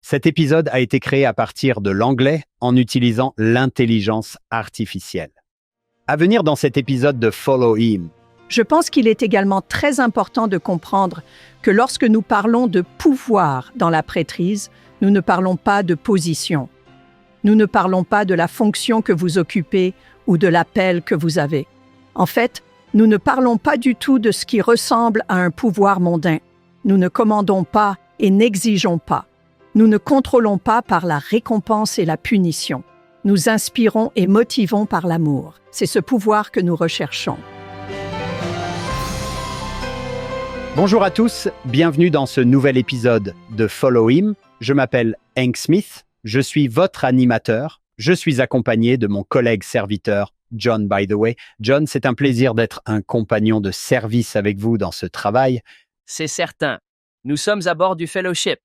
Cet épisode a été créé à partir de l'anglais en utilisant l'intelligence artificielle. À venir dans cet épisode de Follow Him. Je pense qu'il est également très important de comprendre que lorsque nous parlons de pouvoir dans la prêtrise, nous ne parlons pas de position. Nous ne parlons pas de la fonction que vous occupez ou de l'appel que vous avez. En fait, nous ne parlons pas du tout de ce qui ressemble à un pouvoir mondain. Nous ne commandons pas et n'exigeons pas. Nous ne contrôlons pas par la récompense et la punition. Nous inspirons et motivons par l'amour. C'est ce pouvoir que nous recherchons. Bonjour à tous, bienvenue dans ce nouvel épisode de Follow Him. Je m'appelle Hank Smith, je suis votre animateur. Je suis accompagné de mon collègue serviteur, John, by the way. John, c'est un plaisir d'être un compagnon de service avec vous dans ce travail. C'est certain. Nous sommes à bord du Fellowship.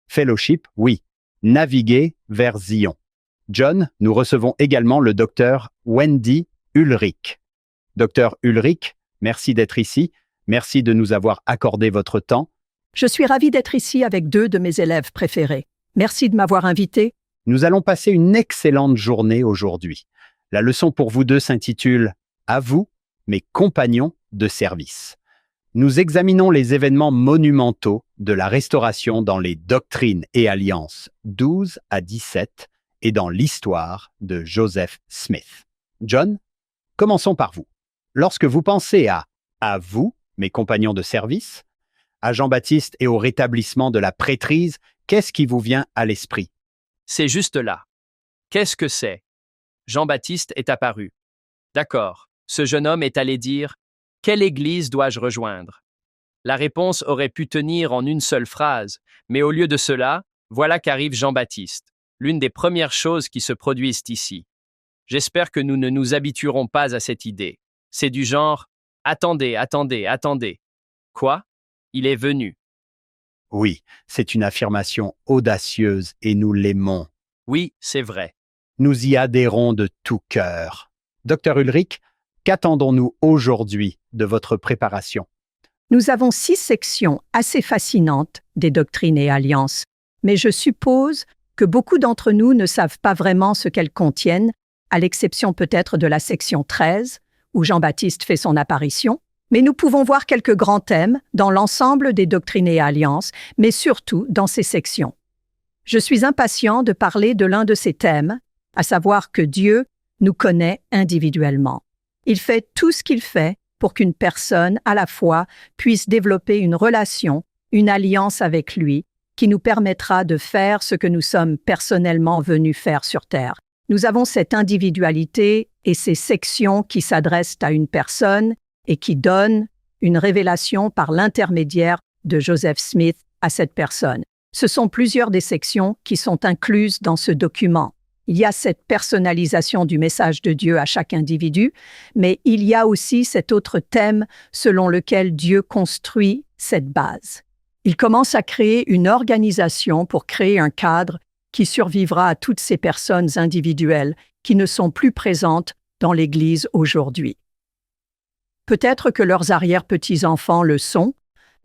Fellowship, oui. Naviguer vers Zion. John, nous recevons également le docteur Wendy Ulrich. Docteur Ulrich, merci d'être ici. Merci de nous avoir accordé votre temps. Je suis ravie d'être ici avec deux de mes élèves préférés. Merci de m'avoir invité. Nous allons passer une excellente journée aujourd'hui. La leçon pour vous deux s'intitule « À vous, mes compagnons de service ». Nous examinons les événements monumentaux de la restauration dans les Doctrines et Alliances 12 à 17 et dans l'histoire de Joseph Smith. John, commençons par vous. Lorsque vous pensez à vous, mes compagnons de service, à Jean-Baptiste et au rétablissement de la prêtrise, qu'est-ce qui vous vient à l'esprit? C'est juste là. Qu'est-ce que c'est? Jean-Baptiste est apparu. D'accord. Ce jeune homme est allé dire « Quelle église dois-je rejoindre ?» La réponse aurait pu tenir en une seule phrase, mais au lieu de cela, voilà qu'arrive Jean-Baptiste, l'une des premières choses qui se produisent ici. J'espère que nous ne nous habituerons pas à cette idée. C'est du genre « Attendez, attendez, attendez. » Quoi? Il est venu. Oui, c'est une affirmation audacieuse et nous l'aimons. Oui, c'est vrai. Nous y adhérons de tout cœur. Docteur Ulrich, qu'attendons-nous aujourd'hui de votre préparation? Nous avons 6 sections assez fascinantes des Doctrines et Alliances, mais je suppose que beaucoup d'entre nous ne savent pas vraiment ce qu'elles contiennent, à l'exception peut-être de la section 13, où Jean-Baptiste fait son apparition. Mais nous pouvons voir quelques grands thèmes dans l'ensemble des Doctrines et Alliances, mais surtout dans ces sections. Je suis impatient de parler de l'un de ces thèmes, à savoir que Dieu nous connaît individuellement. Il fait tout ce qu'il fait pour qu'une personne, à la fois, puisse développer une relation, une alliance avec lui, qui nous permettra de faire ce que nous sommes personnellement venus faire sur Terre. Nous avons cette individualité et ces sections qui s'adressent à une personne et qui donnent une révélation par l'intermédiaire de Joseph Smith à cette personne. Ce sont plusieurs des sections qui sont incluses dans ce document. Il y a cette personnalisation du message de Dieu à chaque individu, mais il y a aussi cet autre thème selon lequel Dieu construit cette base. Il commence à créer une organisation pour créer un cadre qui survivra à toutes ces personnes individuelles qui ne sont plus présentes dans l'Église aujourd'hui. Peut-être que leurs arrière-petits-enfants le sont,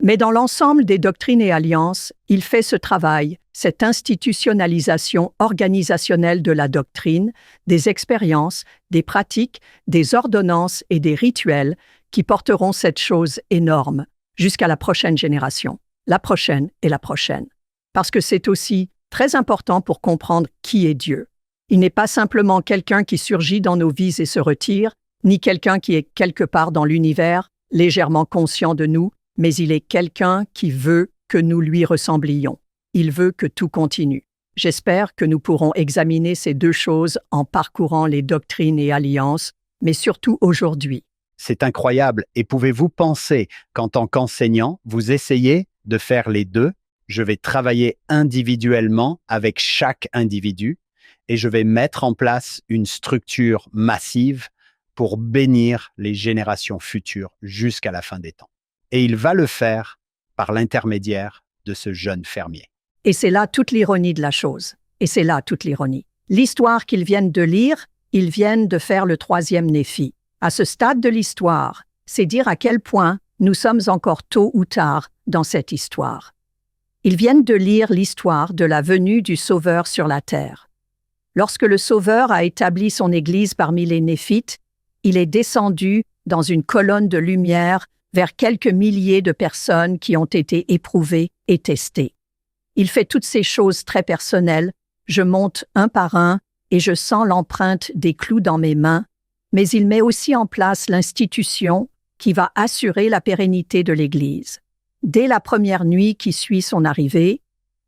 mais dans l'ensemble des Doctrines et Alliances, il fait ce travail, cette institutionnalisation organisationnelle de la doctrine, des expériences, des pratiques, des ordonnances et des rituels qui porteront cette chose énorme jusqu'à la prochaine génération, la prochaine et la prochaine. Parce que c'est aussi très important pour comprendre qui est Dieu. Il n'est pas simplement quelqu'un qui surgit dans nos vies et se retire, ni quelqu'un qui est quelque part dans l'univers, légèrement conscient de nous, mais il est quelqu'un qui veut que nous lui ressemblions. Il veut que tout continue. J'espère que nous pourrons examiner ces deux choses en parcourant les Doctrines et Alliances, mais surtout aujourd'hui. C'est incroyable. Et pouvez-vous penser qu'en tant qu'enseignant, vous essayez de faire les deux? Je vais travailler individuellement avec chaque individu et je vais mettre en place une structure massive pour bénir les générations futures jusqu'à la fin des temps. Et il va le faire par l'intermédiaire de ce jeune fermier. Et c'est là toute l'ironie de la chose. Et c'est là toute l'ironie. L'histoire qu'ils viennent de lire, ils viennent de faire le 3e Néphi. À ce stade de l'histoire, c'est dire à quel point nous sommes encore tôt ou tard dans cette histoire. Ils viennent de lire l'histoire de la venue du Sauveur sur la terre. Lorsque le Sauveur a établi son Église parmi les Néphites, il est descendu dans une colonne de lumière vers quelques milliers de personnes qui ont été éprouvées et testées. Il fait toutes ces choses très personnelles. Je monte un par un et je sens l'empreinte des clous dans mes mains, mais il met aussi en place l'institution qui va assurer la pérennité de l'Église. Dès la première nuit qui suit son arrivée,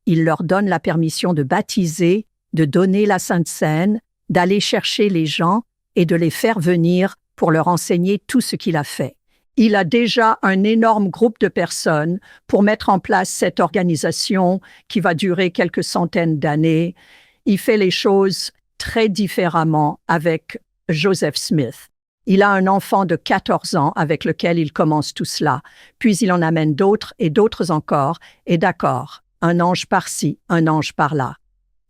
il leur donne la permission de baptiser, de donner la Sainte Seine, d'aller chercher les gens et de les faire venir pour leur enseigner tout ce qu'il a fait. Il a déjà un énorme groupe de personnes pour mettre en place cette organisation qui va durer quelques centaines d'années. Il fait les choses très différemment avec Joseph Smith. Il a un enfant de 14 ans avec lequel il commence tout cela, puis il en amène d'autres et d'autres encore, et d'accord, un ange par-ci, un ange par-là.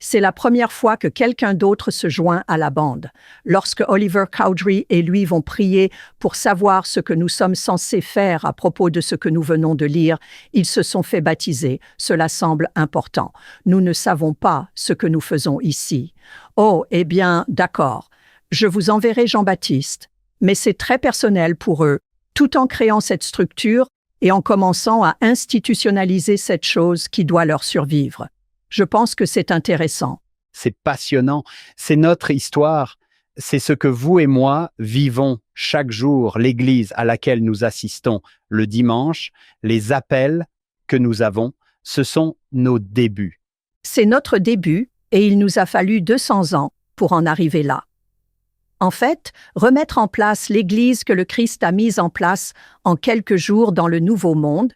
C'est la première fois que quelqu'un d'autre se joint à la bande. Lorsque Oliver Cowdery et lui vont prier pour savoir ce que nous sommes censés faire à propos de ce que nous venons de lire, ils se sont fait baptiser. Cela semble important. Nous ne savons pas ce que nous faisons ici. Oh, eh bien, d'accord. Je vous enverrai Jean-Baptiste, mais c'est très personnel pour eux, tout en créant cette structure et en commençant à institutionnaliser cette chose qui doit leur survivre. Je pense que c'est intéressant. C'est passionnant, c'est notre histoire, c'est ce que vous et moi vivons chaque jour, l'Église à laquelle nous assistons le dimanche, les appels que nous avons, ce sont nos débuts. C'est notre début et il nous a fallu 200 ans pour en arriver là. En fait, remettre en place l'Église que le Christ a mise en place en quelques jours dans le Nouveau Monde,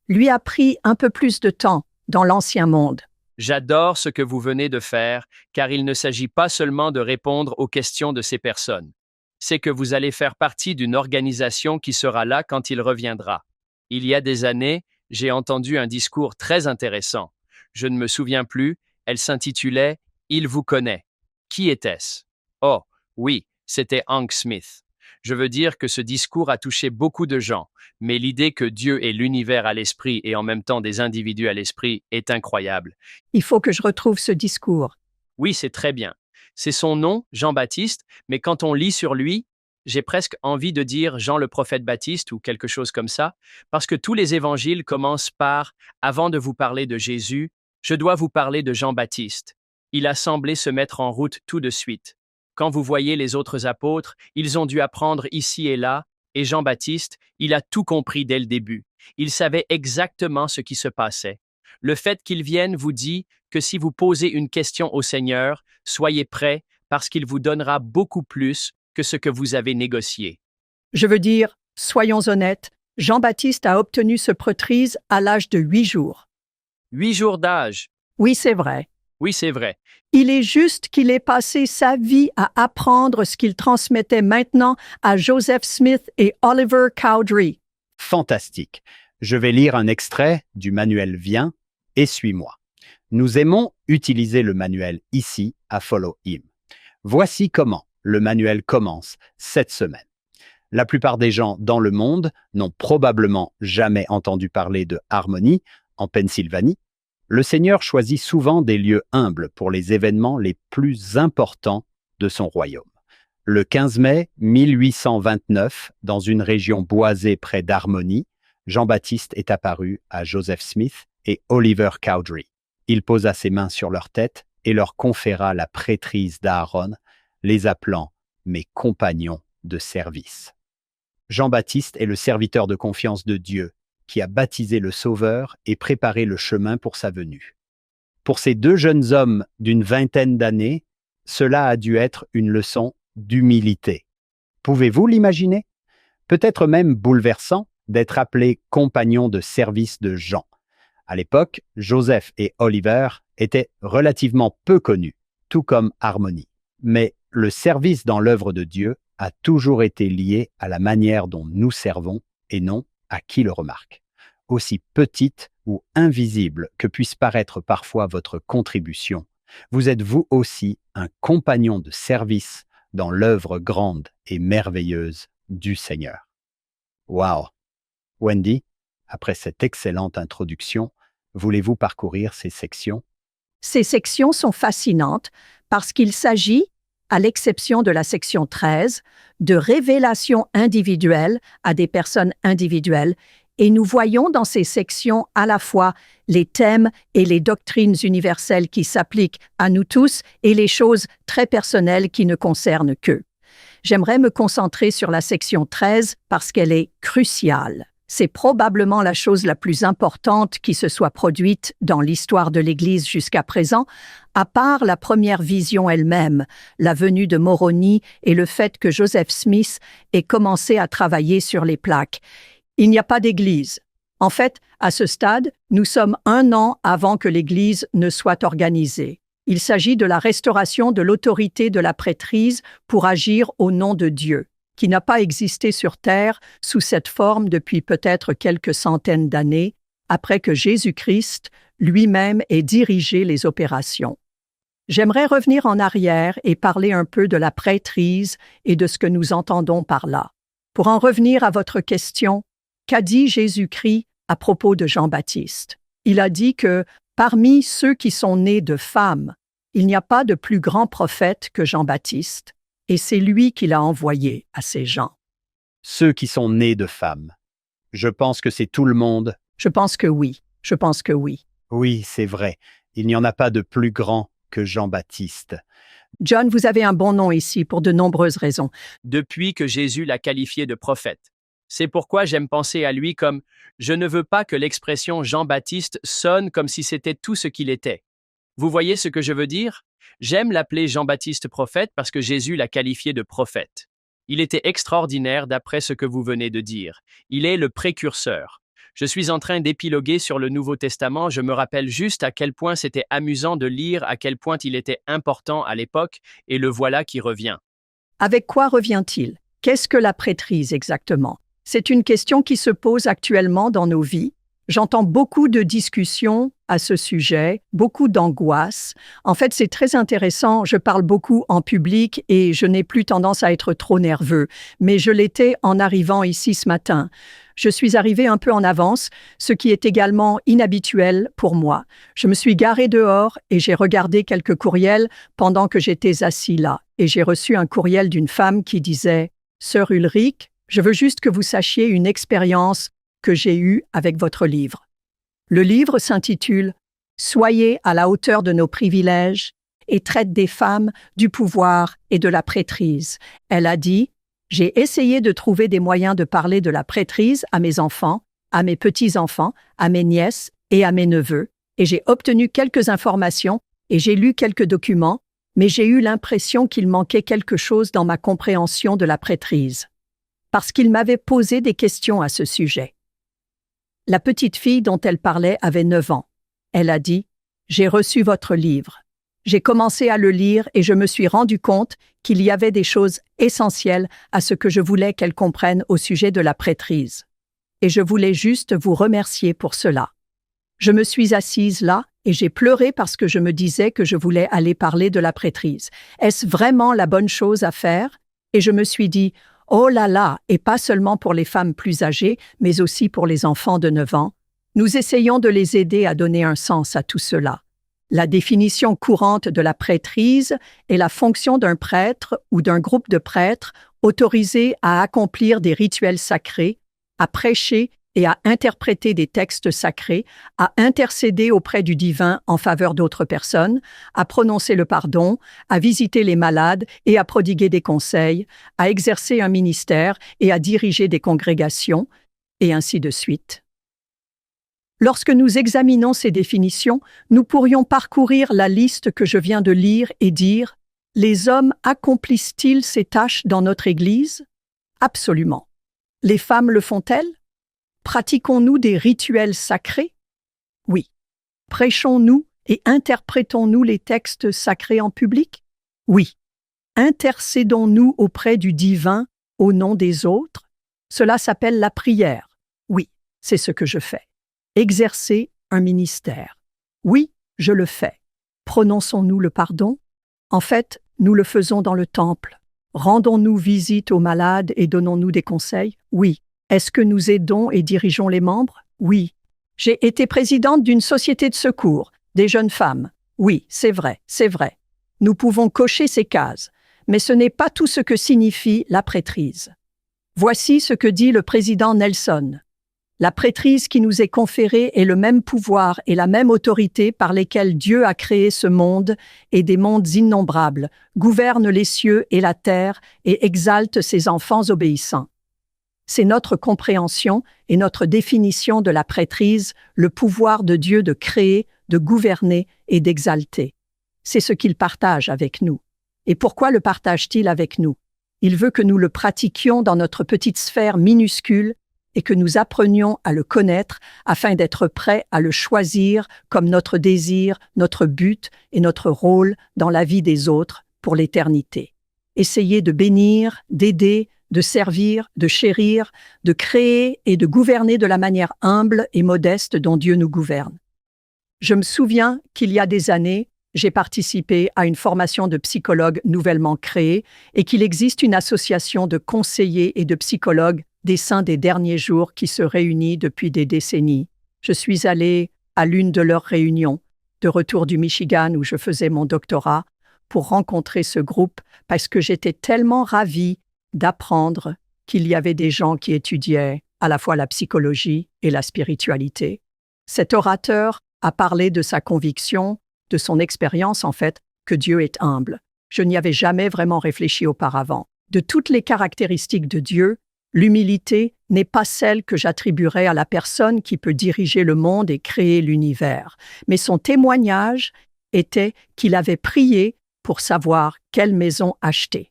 lui a pris un peu plus de temps dans l'Ancien Monde. J'adore ce que vous venez de faire, car il ne s'agit pas seulement de répondre aux questions de ces personnes. C'est que vous allez faire partie d'une organisation qui sera là quand il reviendra. Il y a des années, j'ai entendu un discours très intéressant. Je ne me souviens plus, elle s'intitulait « Il vous connaît ». Qui était-ce? Oh, oui, c'était Hank Smith. Je veux dire que ce discours a touché beaucoup de gens, mais l'idée que Dieu ait l'univers à l'esprit et en même temps des individus à l'esprit est incroyable. Il faut que je retrouve ce discours. Oui, c'est très bien. C'est son nom, Jean-Baptiste, mais quand on lit sur lui, j'ai presque envie de dire Jean le prophète Baptiste ou quelque chose comme ça, parce que tous les évangiles commencent par « Avant de vous parler de Jésus, je dois vous parler de Jean-Baptiste ». Il a semblé se mettre en route tout de suite. Quand vous voyez les autres apôtres, ils ont dû apprendre ici et là, et Jean-Baptiste, il a tout compris dès le début. Il savait exactement ce qui se passait. Le fait qu'il vienne vous dit que si vous posez une question au Seigneur, soyez prêts parce qu'il vous donnera beaucoup plus que ce que vous avez négocié. Je veux dire, soyons honnêtes, Jean-Baptiste a obtenu ce prêtrise à l'âge de 8 jours. 8 jours d'âge. Oui, c'est vrai. Oui, c'est vrai. Il est juste qu'il ait passé sa vie à apprendre ce qu'il transmettait maintenant à Joseph Smith et Oliver Cowdery. Fantastique. Je vais lire un extrait du manuel Viens et suis-moi. Nous aimons utiliser le manuel ici à Follow Him. Voici comment le manuel commence cette semaine. La plupart des gens dans le monde n'ont probablement jamais entendu parler de Harmony en Pennsylvanie. Le Seigneur choisit souvent des lieux humbles pour les événements les plus importants de son royaume. Le 15 mai 1829, dans une région boisée près d'Harmony, Jean-Baptiste est apparu à Joseph Smith et Oliver Cowdery. Il posa ses mains sur leur tête et leur conféra la prêtrise d'Aaron, les appelant « mes compagnons de service ». Jean-Baptiste est le serviteur de confiance de Dieu, qui a baptisé le Sauveur et préparé le chemin pour sa venue. Pour ces deux jeunes hommes d'une vingtaine d'années, cela a dû être une leçon d'humilité. Pouvez-vous l'imaginer? Peut-être même bouleversant d'être appelés compagnons de service de Jean. À l'époque, Joseph et Oliver étaient relativement peu connus, tout comme Harmony. Mais le service dans l'œuvre de Dieu a toujours été lié à la manière dont nous servons et non à qui le remarque. Aussi petite ou invisible que puisse paraître parfois votre contribution, vous êtes vous aussi un compagnon de service dans l'œuvre grande et merveilleuse du Seigneur. Wow! Wendy, après cette excellente introduction, Voulez-vous parcourir ces sections? Ces sections sont fascinantes parce qu'il s'agit, à l'exception de la section 13, de révélations individuelles à des personnes individuelles, et nous voyons dans ces sections à la fois les thèmes et les doctrines universelles qui s'appliquent à nous tous et les choses très personnelles qui ne concernent qu'eux. J'aimerais me concentrer sur la section 13 parce qu'elle est cruciale. C'est probablement la chose la plus importante qui se soit produite dans l'histoire de l'Église jusqu'à présent, à part la première vision elle-même, la venue de Moroni et le fait que Joseph Smith ait commencé à travailler sur les plaques. Il n'y a pas d'Église. En fait, à ce stade, nous sommes 1 an avant que l'Église ne soit organisée. Il s'agit de la restauration de l'autorité de la prêtrise pour agir au nom de Dieu, qui n'a pas existé sur terre sous cette forme depuis peut-être quelques centaines d'années, après que Jésus-Christ lui-même ait dirigé les opérations. J'aimerais revenir en arrière et parler un peu de la prêtrise et de ce que nous entendons par là. Pour en revenir à votre question, qu'a dit Jésus-Christ à propos de Jean-Baptiste? Il a dit que, parmi ceux qui sont nés de femmes, il n'y a pas de plus grand prophète que Jean-Baptiste, et c'est lui qui l'a envoyé à ces gens. Ceux qui sont nés de femmes. Je pense que c'est tout le monde. Je pense que oui. Je pense que oui. Oui, c'est vrai. Il n'y en a pas de plus grand que Jean-Baptiste. John, vous avez un bon nom ici pour de nombreuses raisons. Depuis que Jésus l'a qualifié de prophète. C'est pourquoi j'aime penser à lui comme « Je ne veux pas que l'expression Jean-Baptiste sonne comme si c'était tout ce qu'il était. » Vous voyez ce que je veux dire? J'aime l'appeler Jean-Baptiste prophète parce que Jésus l'a qualifié de prophète. Il était extraordinaire d'après ce que vous venez de dire. Il est le précurseur. Je suis en train d'épiloguer sur le Nouveau Testament, je me rappelle juste à quel point c'était amusant de lire à quel point il était important à l'époque, et le voilà qui revient. Avec quoi revient-il? Qu'est-ce que la prêtrise exactement? C'est une question qui se pose actuellement dans nos vies. J'entends beaucoup de discussions à ce sujet, beaucoup d'angoisse. En fait, c'est très intéressant. Je parle beaucoup en public et je n'ai plus tendance à être trop nerveux. Mais je l'étais en arrivant ici ce matin. Je suis arrivé un peu en avance, ce qui est également inhabituel pour moi. Je me suis garé dehors et j'ai regardé quelques courriels pendant que j'étais assis là. Et j'ai reçu un courriel d'une femme qui disait « Sœur Ulrich, je veux juste que vous sachiez une expérience que j'ai eue avec votre livre. » Le livre s'intitule « Soyez à la hauteur de nos privilèges » et traite des femmes, du pouvoir et de la prêtrise. Elle a dit « J'ai essayé de trouver des moyens de parler de la prêtrise à mes enfants, à mes petits-enfants, à mes nièces et à mes neveux, et j'ai obtenu quelques informations et j'ai lu quelques documents, mais j'ai eu l'impression qu'il manquait quelque chose dans ma compréhension de la prêtrise. » Parce qu'il m'avait posé des questions à ce sujet. La petite fille dont elle parlait avait 9 ans. Elle a dit « J'ai reçu votre livre. J'ai commencé à le lire et je me suis rendu compte qu'il y avait des choses essentielles à ce que je voulais qu'elle comprenne au sujet de la prêtrise. Et je voulais juste vous remercier pour cela. Je me suis assise là et j'ai pleuré parce que je me disais que je voulais aller parler de la prêtrise. Est-ce vraiment la bonne chose à faire? Et je me suis dit « Oh là là, et pas seulement pour les femmes plus âgées, mais aussi pour les enfants de 9 ans. Nous essayons de les aider à donner un sens à tout cela. La définition courante de la prêtrise est la fonction d'un prêtre ou d'un groupe de prêtres autorisés à accomplir des rituels sacrés, à prêcher et à interpréter des textes sacrés, à intercéder auprès du divin en faveur d'autres personnes, à prononcer le pardon, à visiter les malades et à prodiguer des conseils, à exercer un ministère et à diriger des congrégations, et ainsi de suite. Lorsque nous examinons ces définitions, nous pourrions parcourir la liste que je viens de lire et dire « Les hommes accomplissent-ils ces tâches dans notre Église? Absolument. Les femmes le font-elles? Pratiquons-nous des rituels sacrés? Oui. Prêchons-nous et interprétons-nous les textes sacrés en public? Oui. Intercédons-nous auprès du divin au nom des autres? Cela s'appelle la prière. Oui, c'est ce que je fais. Exercer un ministère. Oui, je le fais. Prononçons-nous le pardon? En fait, nous le faisons dans le temple. Rendons-nous visite aux malades et donnons-nous des conseils? Oui. Est-ce que nous aidons et dirigeons les membres? Oui. J'ai été présidente d'une société de secours, des jeunes femmes. Oui, c'est vrai, c'est vrai. Nous pouvons cocher ces cases, mais ce n'est pas tout ce que signifie la prêtrise. Voici ce que dit le président Nelson. La prêtrise qui nous est conférée est le même pouvoir et la même autorité par lesquels Dieu a créé ce monde et des mondes innombrables, gouverne les cieux et la terre et exalte ses enfants obéissants. C'est notre compréhension et notre définition de la prêtrise, le pouvoir de Dieu de créer, de gouverner et d'exalter. C'est ce qu'il partage avec nous. Et pourquoi le partage-t-il avec nous? Il veut que nous le pratiquions dans notre petite sphère minuscule et que nous apprenions à le connaître afin d'être prêts à le choisir comme notre désir, notre but et notre rôle dans la vie des autres pour l'éternité. Essayer de bénir, d'aider, de servir, de chérir, de créer et de gouverner de la manière humble et modeste dont Dieu nous gouverne. Je me souviens qu'il y a des années, j'ai participé à une formation de psychologues nouvellement créée et qu'il existe une association de conseillers et de psychologues des saints des derniers jours qui se réunit depuis des décennies. Je suis allée à l'une de leurs réunions, de retour du Michigan où je faisais mon doctorat, pour rencontrer ce groupe parce que j'étais tellement ravie d'apprendre qu'il y avait des gens qui étudiaient à la fois la psychologie et la spiritualité. Cet orateur a parlé de sa conviction, de son expérience en fait, que Dieu est humble. Je n'y avais jamais vraiment réfléchi auparavant. De toutes les caractéristiques de Dieu, l'humilité n'est pas celle que j'attribuerais à la personne qui peut diriger le monde et créer l'univers, mais son témoignage était qu'il avait prié pour savoir quelle maison acheter.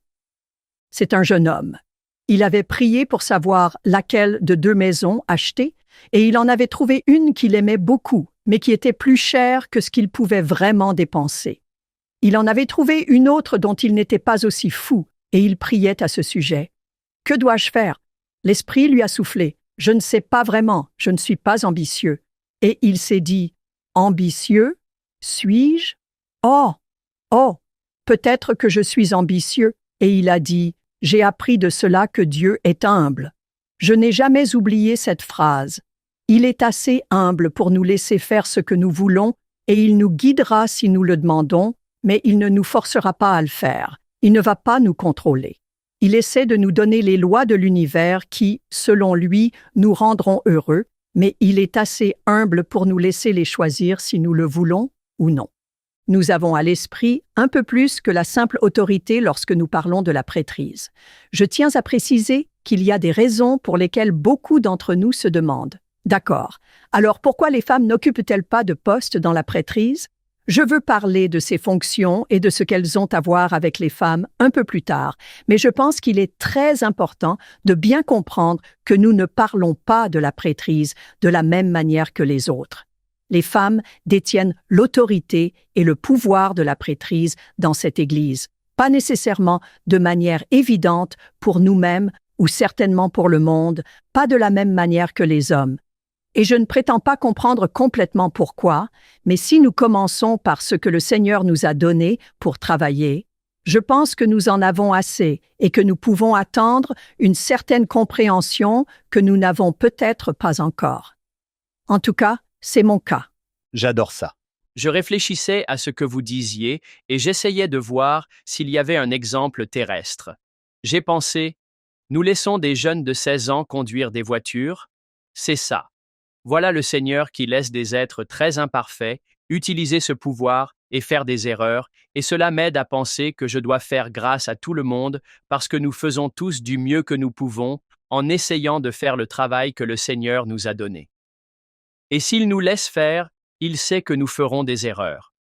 C'est un jeune homme. Il avait prié pour savoir laquelle de 2 maisons acheter, et il en avait trouvé une qu'il aimait beaucoup, mais qui était plus chère que ce qu'il pouvait vraiment dépenser. Il en avait trouvé une autre dont il n'était pas aussi fou, et il priait à ce sujet. « Que dois-je faire » L'esprit lui a soufflé. « Je ne sais pas vraiment, je ne suis pas ambitieux. » Et il s'est dit « Ambitieux? Suis-je? Oh, peut-être que je suis ambitieux. » Et il a dit « J'ai appris de cela que Dieu est humble. » Je n'ai jamais oublié cette phrase. Il est assez humble pour nous laisser faire ce que nous voulons et il nous guidera si nous le demandons, mais il ne nous forcera pas à le faire. Il ne va pas nous contrôler. Il essaie de nous donner les lois de l'univers qui, selon lui, nous rendront heureux, mais il est assez humble pour nous laisser les choisir si nous le voulons ou non. Nous avons à l'esprit un peu plus que la simple autorité lorsque nous parlons de la prêtrise. Je tiens à préciser qu'il y a des raisons pour lesquelles beaucoup d'entre nous se demandent. D'accord, alors pourquoi les femmes n'occupent-elles pas de poste dans la prêtrise? Je veux parler de ces fonctions et de ce qu'elles ont à voir avec les femmes un peu plus tard, mais je pense qu'il est très important de bien comprendre que nous ne parlons pas de la prêtrise de la même manière que les autres. Les femmes détiennent l'autorité et le pouvoir de la prêtrise dans cette Église, pas nécessairement de manière évidente pour nous-mêmes ou certainement pour le monde, pas de la même manière que les hommes. Et je ne prétends pas comprendre complètement pourquoi, mais si nous commençons par ce que le Seigneur nous a donné pour travailler, je pense que nous en avons assez et que nous pouvons attendre une certaine compréhension que nous n'avons peut-être pas encore. En tout cas, c'est mon cas. J'adore ça. Je réfléchissais à ce que vous disiez et j'essayais de voir s'il y avait un exemple terrestre. J'ai pensé, nous laissons des jeunes de 16 ans conduire des voitures? C'est ça. Voilà le Seigneur qui laisse des êtres très imparfaits utiliser ce pouvoir et faire des erreurs, et cela m'aide à penser que je dois faire grâce à tout le monde parce que nous faisons tous du mieux que nous pouvons en essayant de faire le travail que le Seigneur nous a donné. Et s'il nous laisse faire, il sait que nous ferons des erreurs.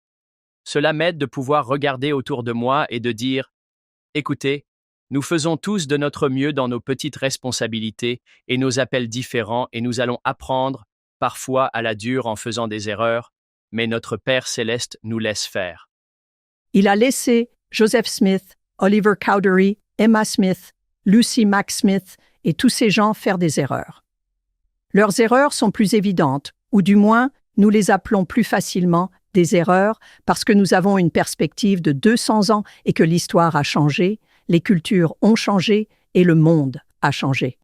Cela m'aide de pouvoir regarder autour de moi et de dire « Écoutez, nous faisons tous de notre mieux dans nos petites responsabilités et nos appels différents et nous allons apprendre, parfois à la dure en faisant des erreurs, mais notre Père céleste nous laisse faire. » Il a laissé Joseph Smith, Oliver Cowdery, Emma Smith, Lucy Mack Smith et tous ces gens faire des erreurs. Leurs erreurs sont plus évidentes, ou du moins, nous les appelons plus facilement des erreurs parce que nous avons une perspective de 200 ans et que l'histoire a changé, les cultures ont changé et le monde a changé.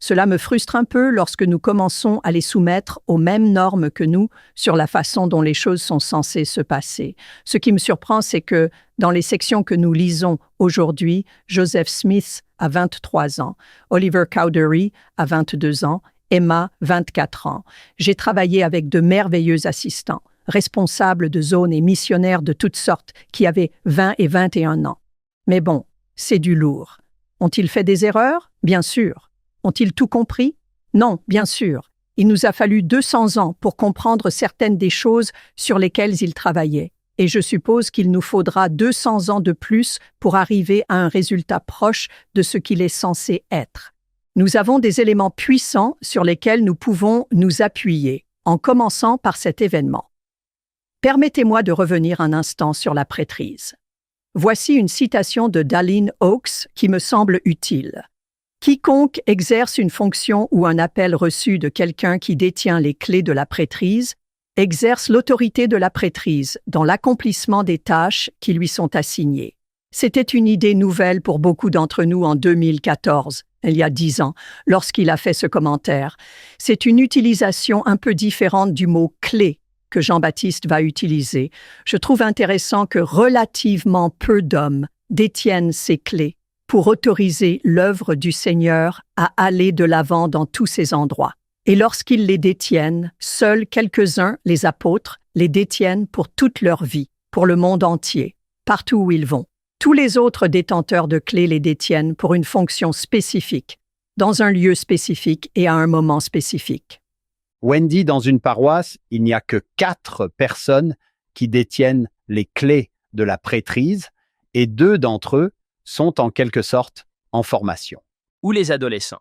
Cela me frustre un peu lorsque nous commençons à les soumettre aux mêmes normes que nous sur la façon dont les choses sont censées se passer. Ce qui me surprend, c'est que dans les sections que nous lisons aujourd'hui, Joseph Smith a 23 ans, Oliver Cowdery a 22 ans, Emma, 24 ans. J'ai travaillé avec de merveilleux assistants, responsables de zones et missionnaires de toutes sortes, qui avaient 20 et 21 ans. Mais bon, c'est du lourd. Ont-ils fait des erreurs? Bien sûr. Ont-ils tout compris? Non, bien sûr. Il nous a fallu 200 ans pour comprendre certaines des choses sur lesquelles ils travaillaient. Et je suppose qu'il nous faudra 200 ans de plus pour arriver à un résultat proche de ce qu'il est censé être. Nous avons des éléments puissants sur lesquels nous pouvons nous appuyer, en commençant par cet événement. Permettez-moi de revenir un instant sur la prêtrise. Voici une citation de Dallin Oaks qui me semble utile. « Quiconque exerce une fonction ou un appel reçu de quelqu'un qui détient les clés de la prêtrise exerce l'autorité de la prêtrise dans l'accomplissement des tâches qui lui sont assignées. » C'était une idée nouvelle pour beaucoup d'entre nous en 2014, il y a 10 ans, lorsqu'il a fait ce commentaire. C'est une utilisation un peu différente du mot « clé » que Jean-Baptiste va utiliser. Je trouve intéressant que relativement peu d'hommes détiennent ces clés pour autoriser l'œuvre du Seigneur à aller de l'avant dans tous ces endroits. Et lorsqu'ils les détiennent, seuls quelques-uns, les apôtres, les détiennent pour toute leur vie, pour le monde entier, partout où ils vont. Tous les autres détenteurs de clés les détiennent pour une fonction spécifique, dans un lieu spécifique et à un moment spécifique. Wendy, dans une paroisse, il n'y a que 4 personnes qui détiennent les clés de la prêtrise et 2 d'entre eux sont en quelque sorte en formation. Ou les adolescents.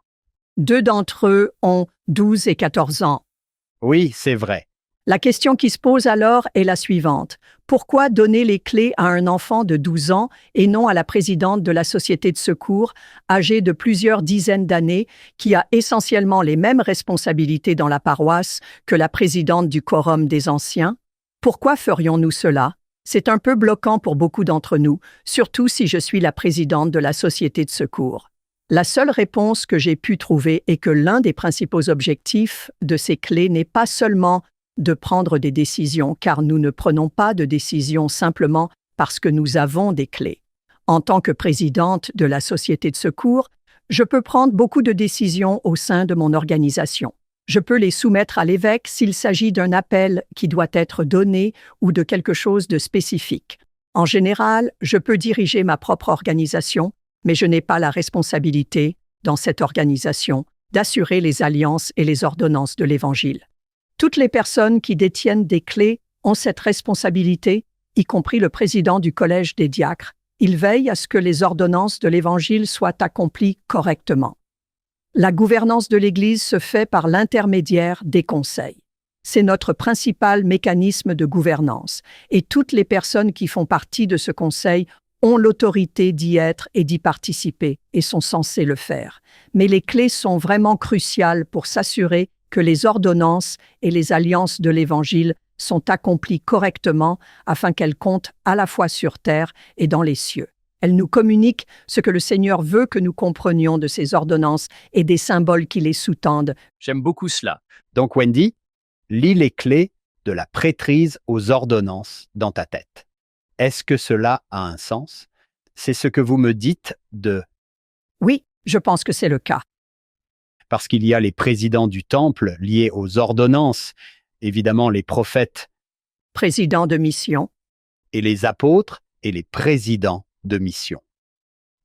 2 d'entre eux ont 12 et 14 ans. Oui, c'est vrai. La question qui se pose alors est la suivante. Pourquoi donner les clés à un enfant de 12 ans et non à la présidente de la Société de secours, âgée de plusieurs dizaines d'années, qui a essentiellement les mêmes responsabilités dans la paroisse que la présidente du Quorum des Anciens? Pourquoi ferions-nous cela? C'est un peu bloquant pour beaucoup d'entre nous, surtout si je suis la présidente de la Société de secours. La seule réponse que j'ai pu trouver est que l'un des principaux objectifs de ces clés n'est pas seulement de prendre des décisions, car nous ne prenons pas de décisions simplement parce que nous avons des clés. En tant que présidente de la Société de secours, je peux prendre beaucoup de décisions au sein de mon organisation. Je peux les soumettre à l'évêque s'il s'agit d'un appel qui doit être donné ou de quelque chose de spécifique. En général, je peux diriger ma propre organisation, mais je n'ai pas la responsabilité, dans cette organisation, d'assurer les alliances et les ordonnances de l'Évangile. Toutes les personnes qui détiennent des clés ont cette responsabilité, y compris le président du Collège des diacres. Il veille à ce que les ordonnances de l'Évangile soient accomplies correctement. La gouvernance de l'Église se fait par l'intermédiaire des conseils. C'est notre principal mécanisme de gouvernance, et toutes les personnes qui font partie de ce conseil ont l'autorité d'y être et d'y participer, et sont censées le faire. Mais les clés sont vraiment cruciales pour s'assurer que les ordonnances et les alliances de l'Évangile sont accomplies correctement afin qu'elles comptent à la fois sur terre et dans les cieux. Elles nous communiquent ce que le Seigneur veut que nous comprenions de ces ordonnances et des symboles qui les sous-tendent. J'aime beaucoup cela. Donc Wendy, lis les clés de la prêtrise aux ordonnances dans ta tête. Est-ce que cela a un sens? C'est ce que vous me dites de... Oui, je pense que c'est le cas. Parce qu'il y a les présidents du temple liés aux ordonnances, évidemment les prophètes. Président de mission. Et les apôtres et les présidents de mission.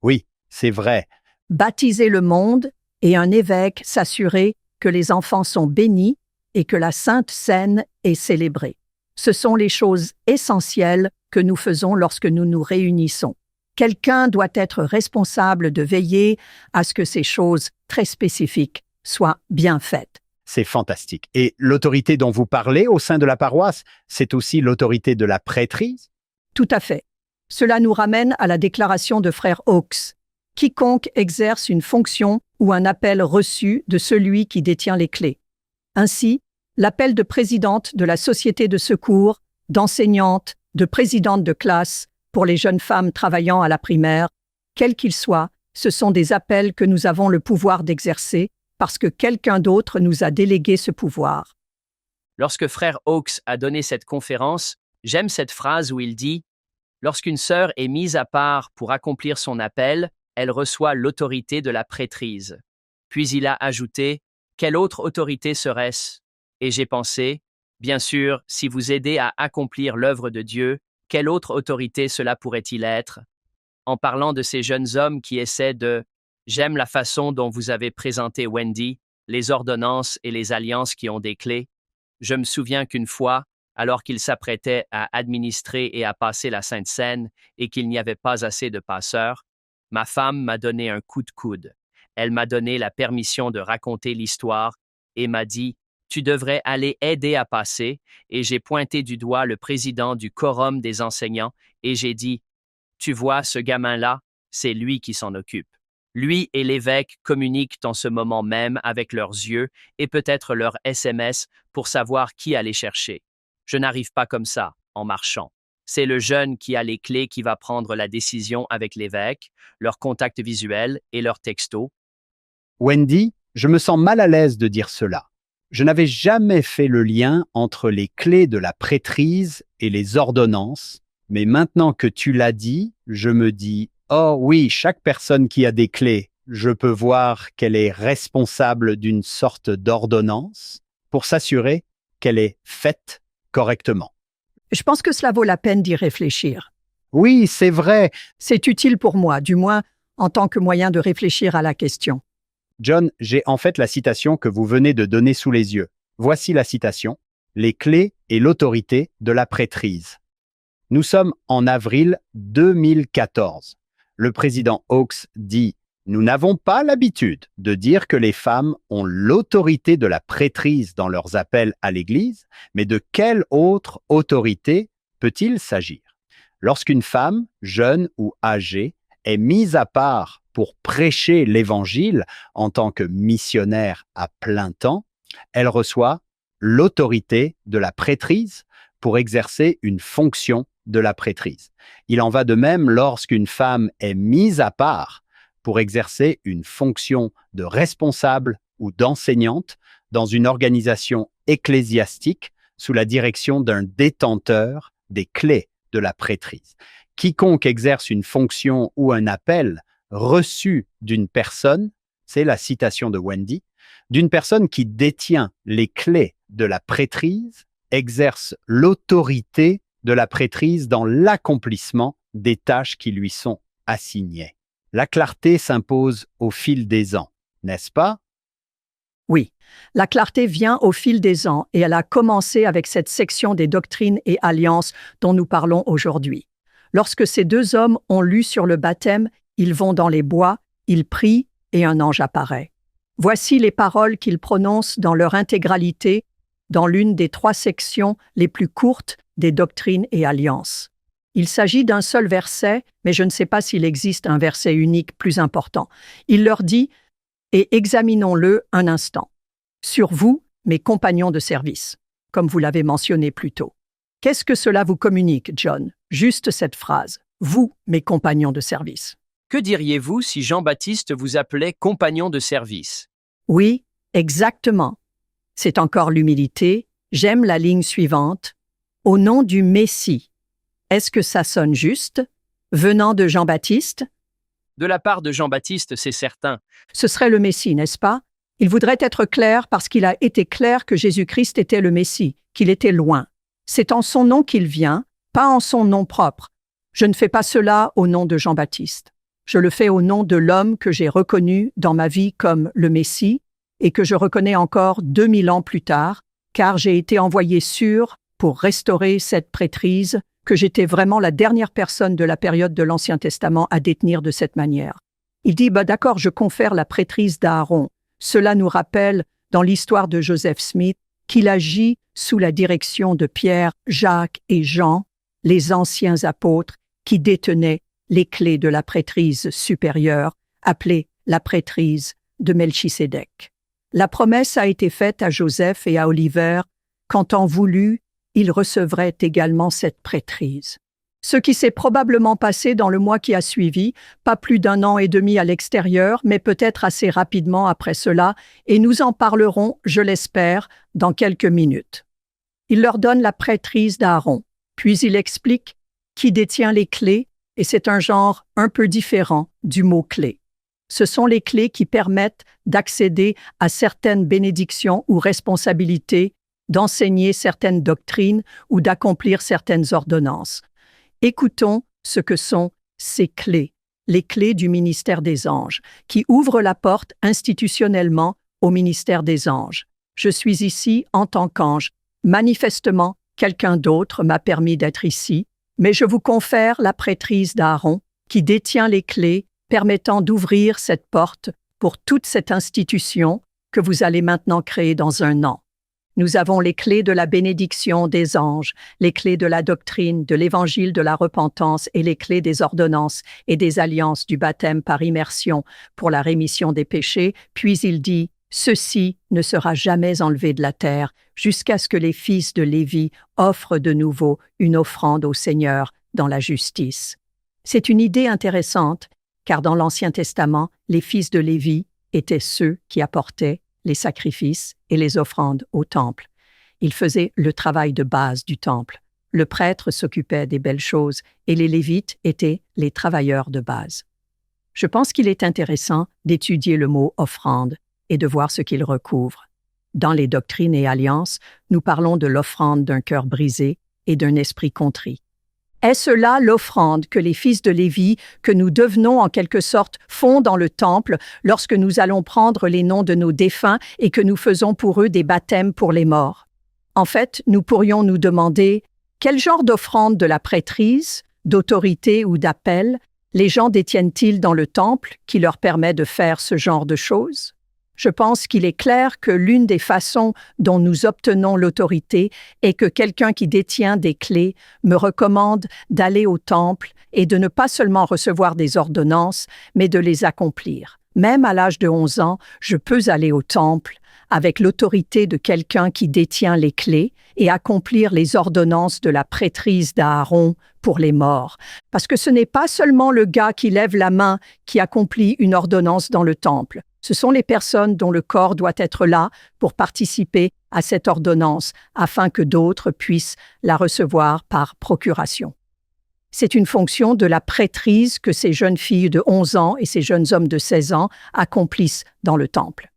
Oui, c'est vrai. Baptiser le monde et un évêque s'assurer que les enfants sont bénis et que la Sainte Seine est célébrée. Ce sont les choses essentielles que nous faisons lorsque nous nous réunissons. Quelqu'un doit être responsable de veiller à ce que ces choses très spécifiques soient bien faites. C'est fantastique. Et l'autorité dont vous parlez au sein de la paroisse, c'est aussi l'autorité de la prêtrise? Tout à fait. Cela nous ramène à la déclaration de frère Oaks. Quiconque exerce une fonction ou un appel reçu de celui qui détient les clés. Ainsi, l'appel de présidente de la Société de secours, d'enseignante, de présidente de classe, pour les jeunes femmes travaillant à la primaire, quel qu'il soit, ce sont des appels que nous avons le pouvoir d'exercer parce que quelqu'un d'autre nous a délégué ce pouvoir. Lorsque frère Hawks a donné cette conférence, j'aime cette phrase où il dit « Lorsqu'une sœur est mise à part pour accomplir son appel, elle reçoit l'autorité de la prêtrise. » Puis il a ajouté « Quelle autre autorité serait-ce » Et j'ai pensé « Bien sûr, si vous aidez à accomplir l'œuvre de Dieu, quelle autre autorité cela pourrait-il être ?» En parlant de ces jeunes hommes qui essaient de « J'aime la façon dont vous avez présenté Wendy, les ordonnances et les alliances qui ont des clés. » Je me souviens qu'une fois, alors qu'il s'apprêtait à administrer et à passer la Sainte Seine et qu'il n'y avait pas assez de passeurs, ma femme m'a donné un coup de coude. Elle m'a donné la permission de raconter l'histoire et m'a dit « Tu devrais aller aider à passer » et j'ai pointé du doigt le président du quorum des enseignants et j'ai dit « Tu vois, ce gamin-là, c'est lui qui s'en occupe. » Lui et l'évêque communiquent en ce moment même avec leurs yeux et peut-être leurs SMS pour savoir qui aller chercher. Je n'arrive pas comme ça, en marchant. C'est le jeune qui a les clés qui va prendre la décision avec l'évêque, leur contact visuel et leur texto. Wendy, je me sens mal à l'aise de dire cela. Je n'avais jamais fait le lien entre les clés de la prêtrise et les ordonnances, mais maintenant que tu l'as dit, je me dis « Oh oui, chaque personne qui a des clés, je peux voir qu'elle est responsable d'une sorte d'ordonnance pour s'assurer qu'elle est faite correctement. » Je pense que cela vaut la peine d'y réfléchir. Oui, c'est vrai. C'est utile pour moi, du moins en tant que moyen de réfléchir à la question. John, j'ai en fait la citation que vous venez de donner sous les yeux. Voici la citation. Les clés et l'autorité de la prêtrise. Nous sommes en avril 2014. Le président Hawks dit « Nous n'avons pas l'habitude de dire que les femmes ont l'autorité de la prêtrise dans leurs appels à l'Église, mais de quelle autre autorité peut-il s'agir? Lorsqu'une femme, jeune ou âgée, est mise à part pour prêcher l'Évangile en tant que missionnaire à plein temps, elle reçoit l'autorité de la prêtrise pour exercer une fonction de la prêtrise. Il en va de même lorsqu'une femme est mise à part pour exercer une fonction de responsable ou d'enseignante dans une organisation ecclésiastique sous la direction d'un détenteur des clés de la prêtrise. Quiconque exerce une fonction ou un appel reçu d'une personne, c'est la citation de Wendy, d'une personne qui détient les clés de la prêtrise, exerce l'autorité de la prêtrise dans l'accomplissement des tâches qui lui sont assignées. La clarté s'impose au fil des ans, n'est-ce pas? Oui, la clarté vient au fil des ans et elle a commencé avec cette section des doctrines et alliances dont nous parlons aujourd'hui. Lorsque ces deux hommes ont lu sur le baptême, ils vont dans les bois, ils prient et un ange apparaît. Voici les paroles qu'ils prononcent dans leur intégralité dans l'une des 3 sections les plus courtes des doctrines et alliances. Il s'agit d'un seul verset, mais je ne sais pas s'il existe un verset unique plus important. Il leur dit « Et examinons-le un instant. Sur vous, mes compagnons de service », comme vous l'avez mentionné plus tôt. Qu'est-ce que cela vous communique, John? Juste cette phrase. Vous, mes compagnons de service. Que diriez-vous si Jean-Baptiste vous appelait compagnon de service? Oui, exactement. C'est encore l'humilité. J'aime la ligne suivante. Au nom du Messie. Est-ce que ça sonne juste? Venant de Jean-Baptiste? De la part de Jean-Baptiste, c'est certain. Ce serait le Messie, n'est-ce pas? Il voudrait être clair parce qu'il a été clair que Jésus-Christ était le Messie, qu'il était loin. C'est en son nom qu'il vient, pas en son nom propre. Je ne fais pas cela au nom de Jean-Baptiste. Je le fais au nom de l'homme que j'ai reconnu dans ma vie comme le Messie et que je reconnais encore 2000 ans plus tard, car j'ai été envoyé sûr pour restaurer cette prêtrise que j'étais vraiment la dernière personne de la période de l'Ancien Testament à détenir de cette manière. Il dit, d'accord, je confère la prêtrise d'Aaron. Cela nous rappelle, dans l'histoire de Joseph Smith, qu'il agit sous la direction de Pierre, Jacques et Jean, les anciens apôtres qui détenaient les clés de la prêtrise supérieure, appelée la prêtrise de Melchisédek. La promesse a été faite à Joseph et à Oliver qu'en temps voulu, ils recevraient également cette prêtrise. Ce qui s'est probablement passé dans le mois qui a suivi, pas plus d'un an et demi à l'extérieur, mais peut-être assez rapidement après cela, et nous en parlerons, je l'espère, dans quelques minutes. Il leur donne la prêtrise d'Aaron, puis il explique qui détient les clés, et c'est un genre un peu différent du mot clé. Ce sont les clés qui permettent d'accéder à certaines bénédictions ou responsabilités, d'enseigner certaines doctrines ou d'accomplir certaines ordonnances. Écoutons ce que sont ces clés, les clés du ministère des anges, qui ouvrent la porte institutionnellement au ministère des anges. Je suis ici en tant qu'ange. Manifestement, quelqu'un d'autre m'a permis d'être ici, mais je vous confère la prêtrise d'Aaron, qui détient les clés permettant d'ouvrir cette porte pour toute cette institution que vous allez maintenant créer dans un an. Nous avons les clés de la bénédiction des anges, les clés de la doctrine, de l'évangile de la repentance et les clés des ordonnances et des alliances du baptême par immersion pour la rémission des péchés. Puis il dit « Ceci ne sera jamais enlevé de la terre jusqu'à ce que les fils de Lévi offrent de nouveau une offrande au Seigneur dans la justice. » C'est une idée intéressante, car dans l'Ancien Testament, les fils de Lévi étaient ceux qui apportaient les sacrifices et les offrandes au temple. Ils faisaient le travail de base du temple. Le prêtre s'occupait des belles choses et les Lévites étaient les travailleurs de base. Je pense qu'il est intéressant d'étudier le mot « offrande » et de voir ce qu'il recouvre. Dans les doctrines et alliances, nous parlons de l'offrande d'un cœur brisé et d'un esprit contrit. Est-ce là l'offrande que les fils de Lévi, que nous devenons en quelque sorte, font dans le temple lorsque nous allons prendre les noms de nos défunts et que nous faisons pour eux des baptêmes pour les morts? En fait, nous pourrions nous demander quel genre d'offrande de la prêtrise, d'autorité ou d'appel les gens détiennent-ils dans le temple qui leur permet de faire ce genre de choses? Je pense qu'il est clair que l'une des façons dont nous obtenons l'autorité est que quelqu'un qui détient des clés me recommande d'aller au temple et de ne pas seulement recevoir des ordonnances, mais de les accomplir. Même à l'âge de 11 ans, je peux aller au temple avec l'autorité de quelqu'un qui détient les clés et accomplir les ordonnances de la prêtrise d'Aaron pour les morts. Parce que ce n'est pas seulement le gars qui lève la main qui accomplit une ordonnance dans le temple. Ce sont les personnes dont le corps doit être là pour participer à cette ordonnance afin que d'autres puissent la recevoir par procuration. C'est une fonction de la prêtrise que ces jeunes filles de 11 ans et ces jeunes hommes de 16 ans accomplissent dans le temple.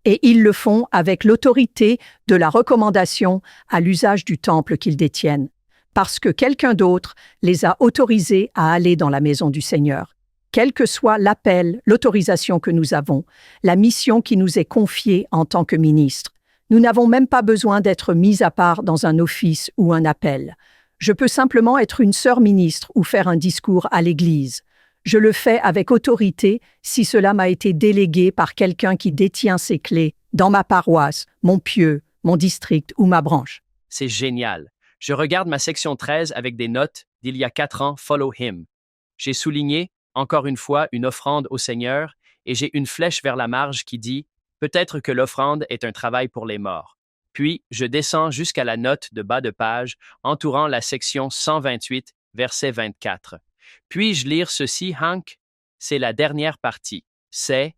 Et ils le font avec l'autorité de la recommandation à l'usage du temple qu'ils détiennent, parce que quelqu'un d'autre les a autorisés à aller dans la maison du Seigneur. Quel que soit l'appel, l'autorisation que nous avons, la mission qui nous est confiée en tant que ministre, nous n'avons même pas besoin d'être mis à part dans un office ou un appel. Je peux simplement être une sœur ministre ou faire un discours à l'Église. Je le fais avec autorité si cela m'a été délégué par quelqu'un qui détient ces clés dans ma paroisse, mon pieu, mon district ou ma branche. C'est génial. Je regarde ma section 13 avec des notes d'il y a 4 ans, Follow Him. J'ai souligné, encore une fois, une offrande au Seigneur et j'ai une flèche vers la marge qui dit « Peut-être que l'offrande est un travail pour les morts ». Puis, je descends jusqu'à la note de bas de page entourant la section 128, verset 24. Puis-je lire ceci, Hank? C'est la dernière partie. C'est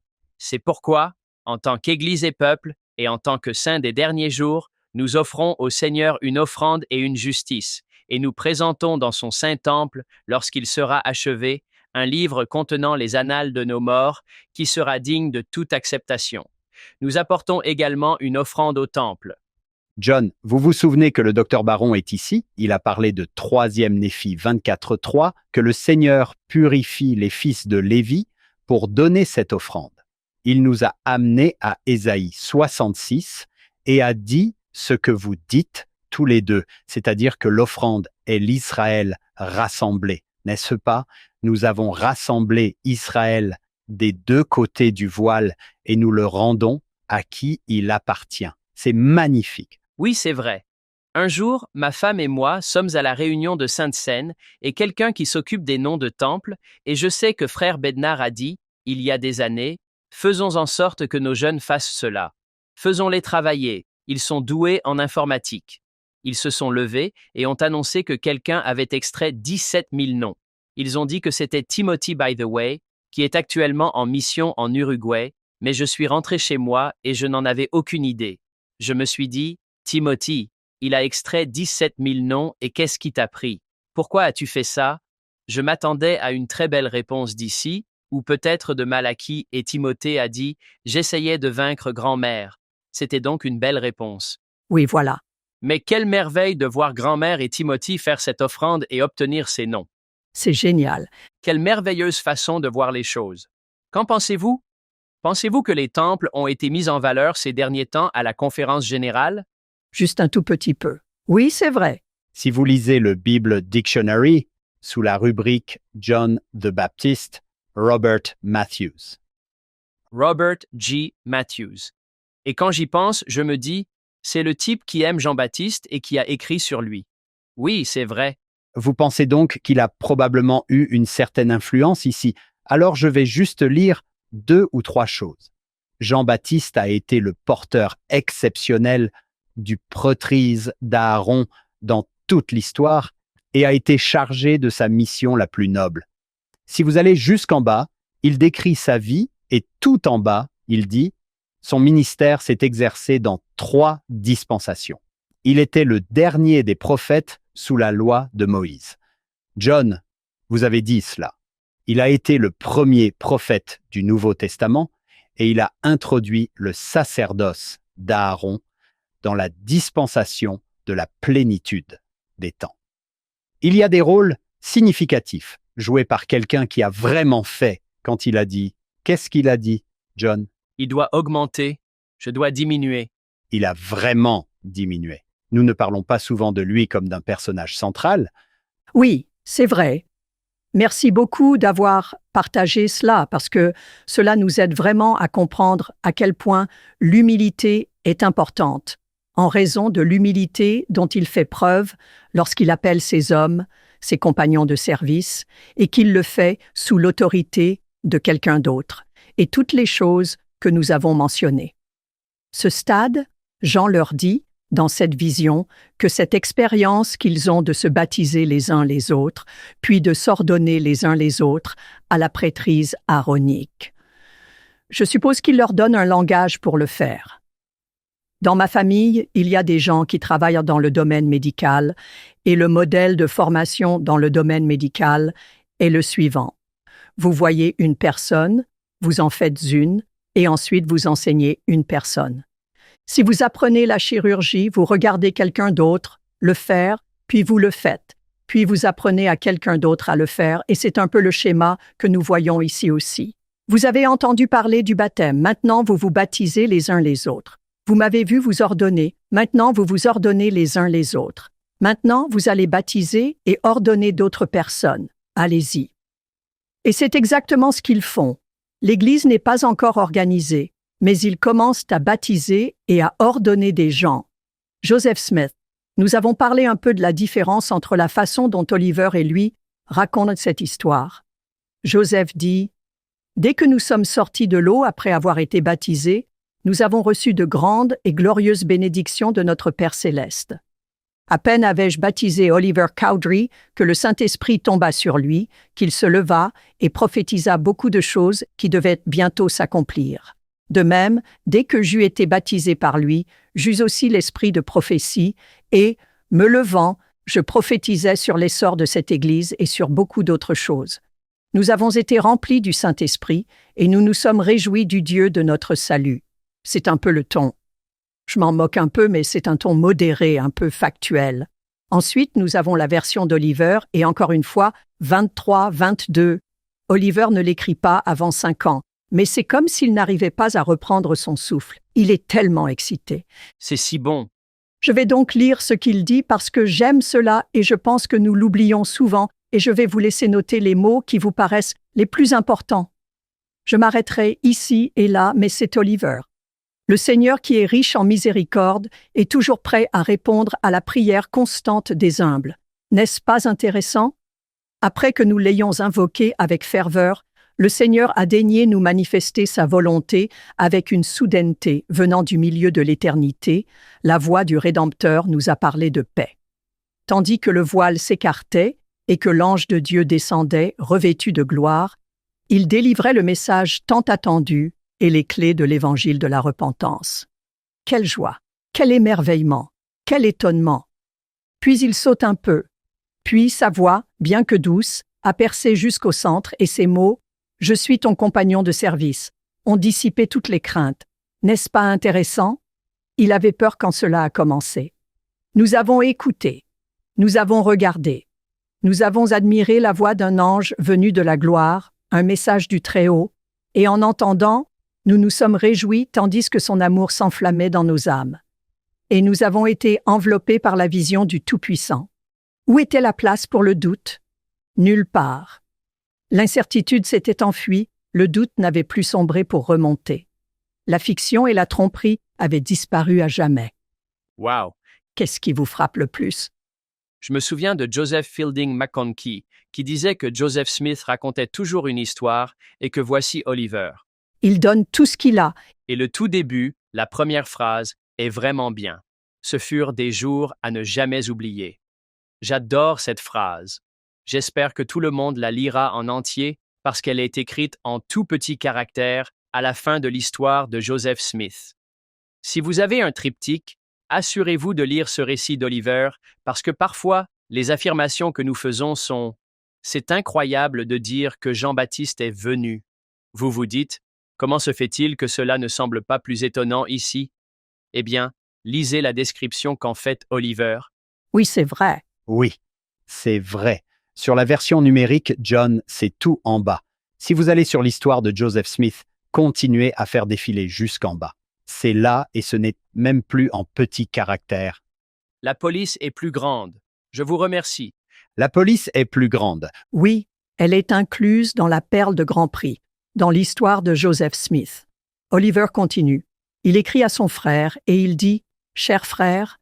pourquoi, en tant qu'Église et peuple, et en tant que saints des derniers jours, nous offrons au Seigneur une offrande et une justice, et nous présentons dans son saint temple, lorsqu'il sera achevé, un livre contenant les annales de nos morts, qui sera digne de toute acceptation. Nous apportons également une offrande au temple. John, vous vous souvenez que le docteur Baron est ici? Il a parlé de 3e Néphi 24.3, que le Seigneur purifie les fils de Lévi pour donner cette offrande. Il nous a amenés à Ésaïe 66 et a dit ce que vous dites tous les deux, c'est-à-dire que l'offrande est l'Israël rassemblé, n'est-ce pas? Nous avons rassemblé Israël des deux côtés du voile et nous le rendons à qui il appartient. C'est magnifique. Oui, c'est vrai. Un jour, ma femme et moi sommes à la réunion de Sainte-Seine et quelqu'un qui s'occupe des noms de temple, et je sais que frère Bednar a dit, il y a des années, « Faisons en sorte que nos jeunes fassent cela. Faisons-les travailler, ils sont doués en informatique. » Ils se sont levés et ont annoncé que quelqu'un avait extrait 17 000 noms. Ils ont dit que c'était Timothy by the way, qui est actuellement en mission en Uruguay, mais je suis rentré chez moi et je n'en avais aucune idée. Je me suis dit, Timothy, il a extrait 17 000 noms et qu'est-ce qui t'a pris? Pourquoi as-tu fait ça? Je m'attendais à une très belle réponse d'ici, ou peut-être de Malachie, et Timothée a dit, j'essayais de vaincre grand-mère. C'était donc une belle réponse. Oui, voilà. Mais quelle merveille de voir grand-mère et Timothy faire cette offrande et obtenir ces noms. C'est génial. Quelle merveilleuse façon de voir les choses. Qu'en pensez-vous? Pensez-vous que les temples ont été mis en valeur ces derniers temps à la conférence générale? Juste un tout petit peu. Oui, c'est vrai. Si vous lisez le Bible Dictionary, sous la rubrique John the Baptist, Robert Matthews. Robert G. Matthews. Et quand j'y pense, je me dis, c'est le type qui aime Jean-Baptiste et qui a écrit sur lui. Oui, c'est vrai. Vous pensez donc qu'il a probablement eu une certaine influence ici. Alors je vais juste lire 2 ou 3 choses. Jean-Baptiste a été le porteur exceptionnel du prêtrise d'Aaron dans toute l'histoire et a été chargé de sa mission la plus noble. Si vous allez jusqu'en bas, il décrit sa vie et tout en bas, il dit « Son ministère s'est exercé dans 3 dispensations. Il était le dernier des prophètes sous la loi de Moïse. » John, vous avez dit cela. Il a été le premier prophète du Nouveau Testament et il a introduit le sacerdoce d'Aaron dans la dispensation de la plénitude des temps. Il y a des rôles significatifs joués par quelqu'un qui a vraiment fait quand il a dit « Qu'est-ce qu'il a dit, John ?» Il doit augmenter, je dois diminuer. Il a vraiment diminué. Nous ne parlons pas souvent de lui comme d'un personnage central. Oui, c'est vrai. Merci beaucoup d'avoir partagé cela parce que cela nous aide vraiment à comprendre à quel point l'humilité est importante, en raison de l'humilité dont il fait preuve lorsqu'il appelle ses hommes, ses compagnons de service, et qu'il le fait sous l'autorité de quelqu'un d'autre, et toutes les choses que nous avons mentionnées. Ce stade, Jean leur dit, dans cette vision, que cette expérience qu'ils ont de se baptiser les uns les autres, puis de s'ordonner les uns les autres à la prêtrise aaronique. Je suppose qu'il leur donne un langage pour le faire. Dans ma famille, il y a des gens qui travaillent dans le domaine médical et le modèle de formation dans le domaine médical est le suivant. Vous voyez une personne, vous en faites une, et ensuite vous enseignez une personne. Si vous apprenez la chirurgie, vous regardez quelqu'un d'autre le faire, puis vous le faites. Puis vous apprenez à quelqu'un d'autre à le faire, et c'est un peu le schéma que nous voyons ici aussi. Vous avez entendu parler du baptême, maintenant vous vous baptisez les uns les autres. Vous m'avez vu vous ordonner, maintenant vous vous ordonnez les uns les autres. Maintenant vous allez baptiser et ordonner d'autres personnes. Allez-y. Et c'est exactement ce qu'ils font. L'Église n'est pas encore organisée, mais ils commencent à baptiser et à ordonner des gens. Joseph Smith, nous avons parlé un peu de la différence entre la façon dont Oliver et lui racontent cette histoire. Joseph dit « Dès que nous sommes sortis de l'eau après avoir été baptisés, nous avons reçu de grandes et glorieuses bénédictions de notre Père céleste. À peine avais-je baptisé Oliver Cowdery que le Saint-Esprit tomba sur lui, qu'il se leva et prophétisa beaucoup de choses qui devaient bientôt s'accomplir. De même, dès que j'eus été baptisé par lui, j'eus aussi l'esprit de prophétie et, me levant, je prophétisais sur l'essor de cette Église et sur beaucoup d'autres choses. Nous avons été remplis du Saint-Esprit et nous nous sommes réjouis du Dieu de notre salut. » C'est un peu le ton. Je m'en moque un peu, mais c'est un ton modéré, un peu factuel. Ensuite, nous avons la version d'Oliver et encore une fois, 23-22. Oliver ne l'écrit pas avant 5 ans. Mais c'est comme s'il n'arrivait pas à reprendre son souffle. Il est tellement excité. C'est si bon. Je vais donc lire ce qu'il dit parce que j'aime cela et je pense que nous l'oublions souvent et je vais vous laisser noter les mots qui vous paraissent les plus importants. Je m'arrêterai ici et là, mais c'est Oliver. Le Seigneur qui est riche en miséricorde est toujours prêt à répondre à la prière constante des humbles. N'est-ce pas intéressant? Après que nous l'ayons invoqué avec ferveur, Le Seigneur a daigné nous manifester sa volonté avec une soudaineté venant du milieu de l'éternité. La voix du Rédempteur nous a parlé de paix. Tandis que le voile s'écartait et que l'ange de Dieu descendait, revêtu de gloire, il délivrait le message tant attendu et les clés de l'évangile de la repentance. Quelle joie, quel émerveillement, quel étonnement! Puis il saute un peu. Puis sa voix, bien que douce, a percé jusqu'au centre et ces mots « Je suis ton compagnon de service » ont dissipé toutes les craintes. N'est-ce pas intéressant? Il avait peur quand cela a commencé. Nous avons écouté. Nous avons regardé. Nous avons admiré la voix d'un ange venu de la gloire, un message du Très-Haut, et en entendant, nous nous sommes réjouis tandis que son amour s'enflammait dans nos âmes. Et nous avons été enveloppés par la vision du Tout-Puissant. Où était la place pour le doute? Nulle part. L'incertitude s'était enfuie, le doute n'avait plus sombré pour remonter. La fiction et la tromperie avaient disparu à jamais. Wow! Qu'est-ce qui vous frappe le plus? Je me souviens de Joseph Fielding McConkie, qui disait que Joseph Smith racontait toujours une histoire et que voici Oliver. Il donne tout ce qu'il a. Et le tout début, la première phrase, est vraiment bien. Ce furent des jours à ne jamais oublier. J'adore cette phrase. J'espère que tout le monde la lira en entier parce qu'elle est écrite en tout petits caractères à la fin de l'histoire de Joseph Smith. Si vous avez un triptyque, assurez-vous de lire ce récit d'Oliver parce que parfois, les affirmations que nous faisons sont « C'est incroyable de dire que Jean-Baptiste est venu ». Vous vous dites « Comment se fait-il que cela ne semble pas plus étonnant ici ?» Eh bien, lisez la description qu'en fait Oliver. Oui, c'est vrai. Oui, c'est vrai. Sur la version numérique, John, c'est tout en bas. Si vous allez sur l'histoire de Joseph Smith, continuez à faire défiler jusqu'en bas. C'est là et ce n'est même plus en petits caractères. La police est plus grande. Je vous remercie. La police est plus grande. Oui, elle est incluse dans la perle de Grand Prix, dans l'histoire de Joseph Smith. Oliver continue. Il écrit à son frère et il dit « Cher frère »,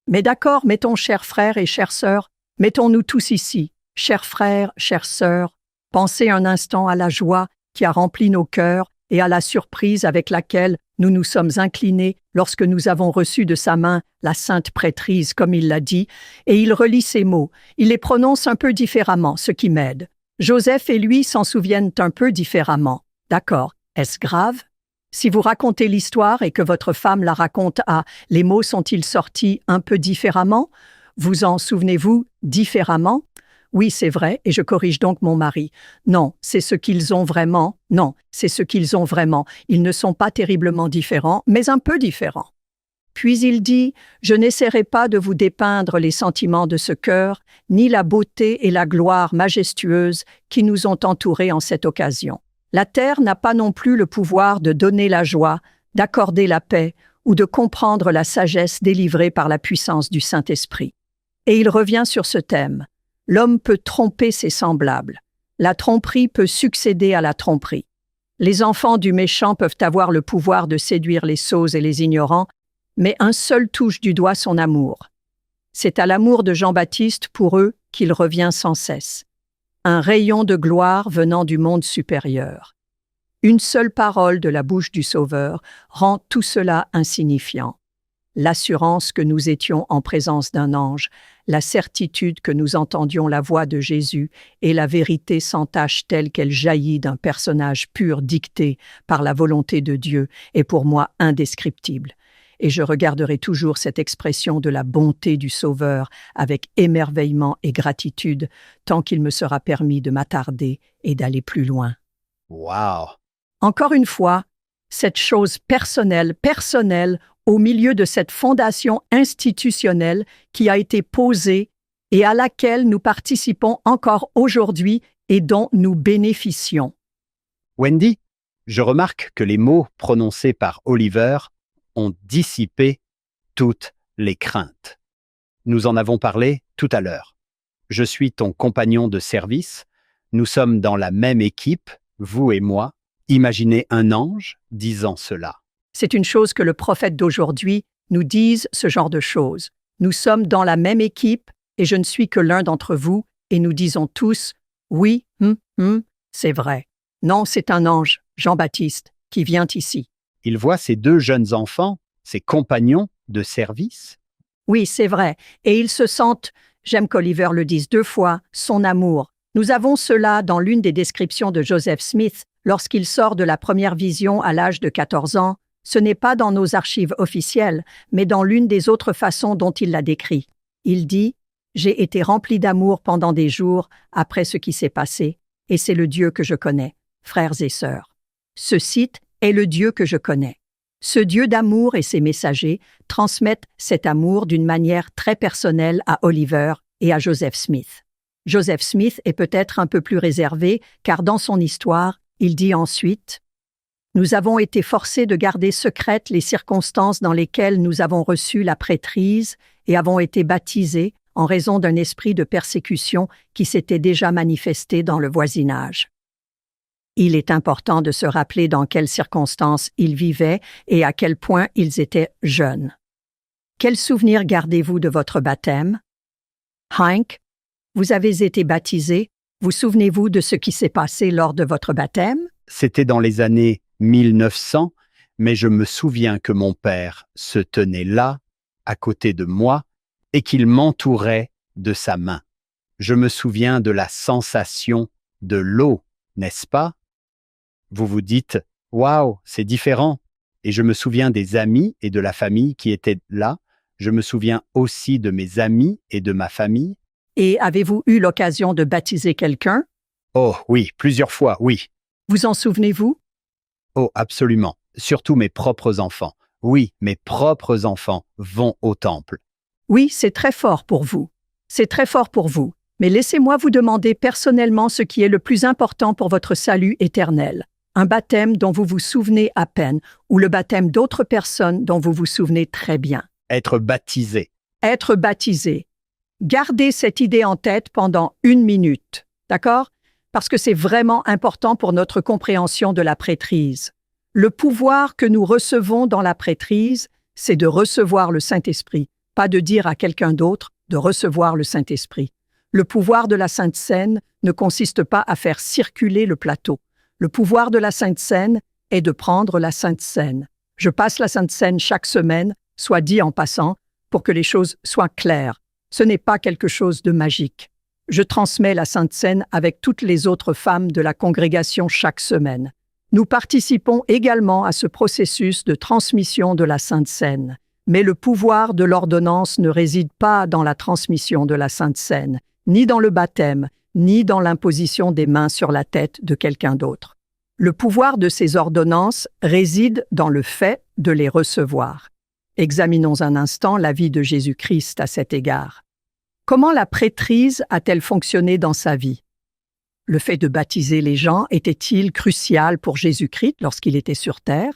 mais d'accord, mettons cher frère et chère sœur, mettons-nous tous ici, chers frères, chères sœurs, pensez un instant à la joie qui a rempli nos cœurs et à la surprise avec laquelle nous nous sommes inclinés lorsque nous avons reçu de sa main la sainte prêtrise, comme il l'a dit, et il relit ces mots. Il les prononce un peu différemment, ce qui m'aide. Joseph et lui s'en souviennent un peu différemment. D'accord, est-ce grave? Si vous racontez l'histoire et que votre femme la raconte à « les mots sont-ils sortis un peu différemment ?» Vous en souvenez-vous différemment? Oui, c'est vrai, et je corrige donc mon mari. Non, c'est ce qu'ils ont vraiment. Non, c'est ce qu'ils ont vraiment. Ils ne sont pas terriblement différents, mais un peu différents. Puis il dit « Je n'essaierai pas de vous dépeindre les sentiments de ce cœur, ni la beauté et la gloire majestueuse qui nous ont entourés en cette occasion. La terre n'a pas non plus le pouvoir de donner la joie, d'accorder la paix ou de comprendre la sagesse délivrée par la puissance du Saint-Esprit. » Et il revient sur ce thème. L'homme peut tromper ses semblables. La tromperie peut succéder à la tromperie. Les enfants du méchant peuvent avoir le pouvoir de séduire les sots et les ignorants, mais un seul touche du doigt son amour. C'est à l'amour de Jean-Baptiste pour eux qu'il revient sans cesse. Un rayon de gloire venant du monde supérieur. Une seule parole de la bouche du Sauveur rend tout cela insignifiant. L'assurance que nous étions en présence d'un ange, la certitude que nous entendions la voix de Jésus et la vérité sans tache telle qu'elle jaillit d'un personnage pur dicté par la volonté de Dieu est pour moi indescriptible. Et je regarderai toujours cette expression de la bonté du Sauveur avec émerveillement et gratitude tant qu'il me sera permis de m'attarder et d'aller plus loin. Wow! Encore une fois, cette chose personnelle, au milieu de cette fondation institutionnelle qui a été posée et à laquelle nous participons encore aujourd'hui et dont nous bénéficions. Wendy, je remarque que les mots prononcés par Oliver ont dissipé toutes les craintes. Nous en avons parlé tout à l'heure. Je suis ton compagnon de service. Nous sommes dans la même équipe, vous et moi. Imaginez un ange disant cela. C'est une chose que le prophète d'aujourd'hui nous dise ce genre de choses. Nous sommes dans la même équipe et je ne suis que l'un d'entre vous et nous disons tous « oui, c'est vrai ». Non, c'est un ange, Jean-Baptiste, qui vient ici. Il voit ses deux jeunes enfants, ses compagnons de service. Oui, c'est vrai. Et ils se sentent, j'aime qu'Oliver le dise 2 fois, son amour. Nous avons cela dans l'une des descriptions de Joseph Smith lorsqu'il sort de la première vision à l'âge de 14 ans. Ce n'est pas dans nos archives officielles, mais dans l'une des autres façons dont il l'a décrit. Il dit « J'ai été rempli d'amour pendant des jours après ce qui s'est passé, et c'est le Dieu que je connais, frères et sœurs. Ce site est le Dieu que je connais. Ce Dieu d'amour et ses messagers transmettent cet amour d'une manière très personnelle à Oliver et à Joseph Smith. Joseph Smith est peut-être un peu plus réservé, car dans son histoire, il dit ensuite « Nous avons été forcés de garder secrètes les circonstances dans lesquelles nous avons reçu la prêtrise et avons été baptisés en raison d'un esprit de persécution qui s'était déjà manifesté dans le voisinage. » Il est important de se rappeler dans quelles circonstances ils vivaient et à quel point ils étaient jeunes. Quel souvenir gardez-vous de votre baptême? Hank, vous avez été baptisé. Vous souvenez-vous de ce qui s'est passé lors de votre baptême? C'était dans les années 1900, mais je me souviens que mon père se tenait là, à côté de moi, et qu'il m'entourait de sa main. Je me souviens de la sensation de l'eau, n'est-ce pas? Vous vous dites « Waouh, c'est différent !» Et je me souviens des amis et de la famille qui étaient là. Je me souviens aussi de mes amis et de ma famille. Et avez-vous eu l'occasion de baptiser quelqu'un? Oh oui, plusieurs fois, oui. Vous en souvenez-vous? Oh, absolument. Surtout mes propres enfants. Oui, mes propres enfants vont au temple. Oui, c'est très fort pour vous. C'est très fort pour vous. Mais laissez-moi vous demander personnellement ce qui est le plus important pour votre salut éternel. Un baptême dont vous vous souvenez à peine ou le baptême d'autres personnes dont vous vous souvenez très bien. Être baptisé. Être baptisé. Gardez cette idée en tête pendant 1 minute, d'accord? Parce que c'est vraiment important pour notre compréhension de la prêtrise. Le pouvoir que nous recevons dans la prêtrise, c'est de recevoir le Saint-Esprit, pas de dire à quelqu'un d'autre de recevoir le Saint-Esprit. Le pouvoir de la Sainte Seine ne consiste pas à faire circuler le plateau. Le pouvoir de la Sainte Seine est de prendre la Sainte Seine. Je passe la Sainte Seine chaque semaine, soit dit en passant, pour que les choses soient claires. Ce n'est pas quelque chose de magique. Je transmets la Sainte Seine avec toutes les autres femmes de la congrégation chaque semaine. Nous participons également à ce processus de transmission de la Sainte Seine. Mais le pouvoir de l'ordonnance ne réside pas dans la transmission de la Sainte Seine, ni dans le baptême, ni dans l'imposition des mains sur la tête de quelqu'un d'autre. Le pouvoir de ces ordonnances réside dans le fait de les recevoir. Examinons un instant la vie de Jésus-Christ à cet égard. Comment la prêtrise a-t-elle fonctionné dans sa vie? Le fait de baptiser les gens était-il crucial pour Jésus-Christ lorsqu'il était sur terre?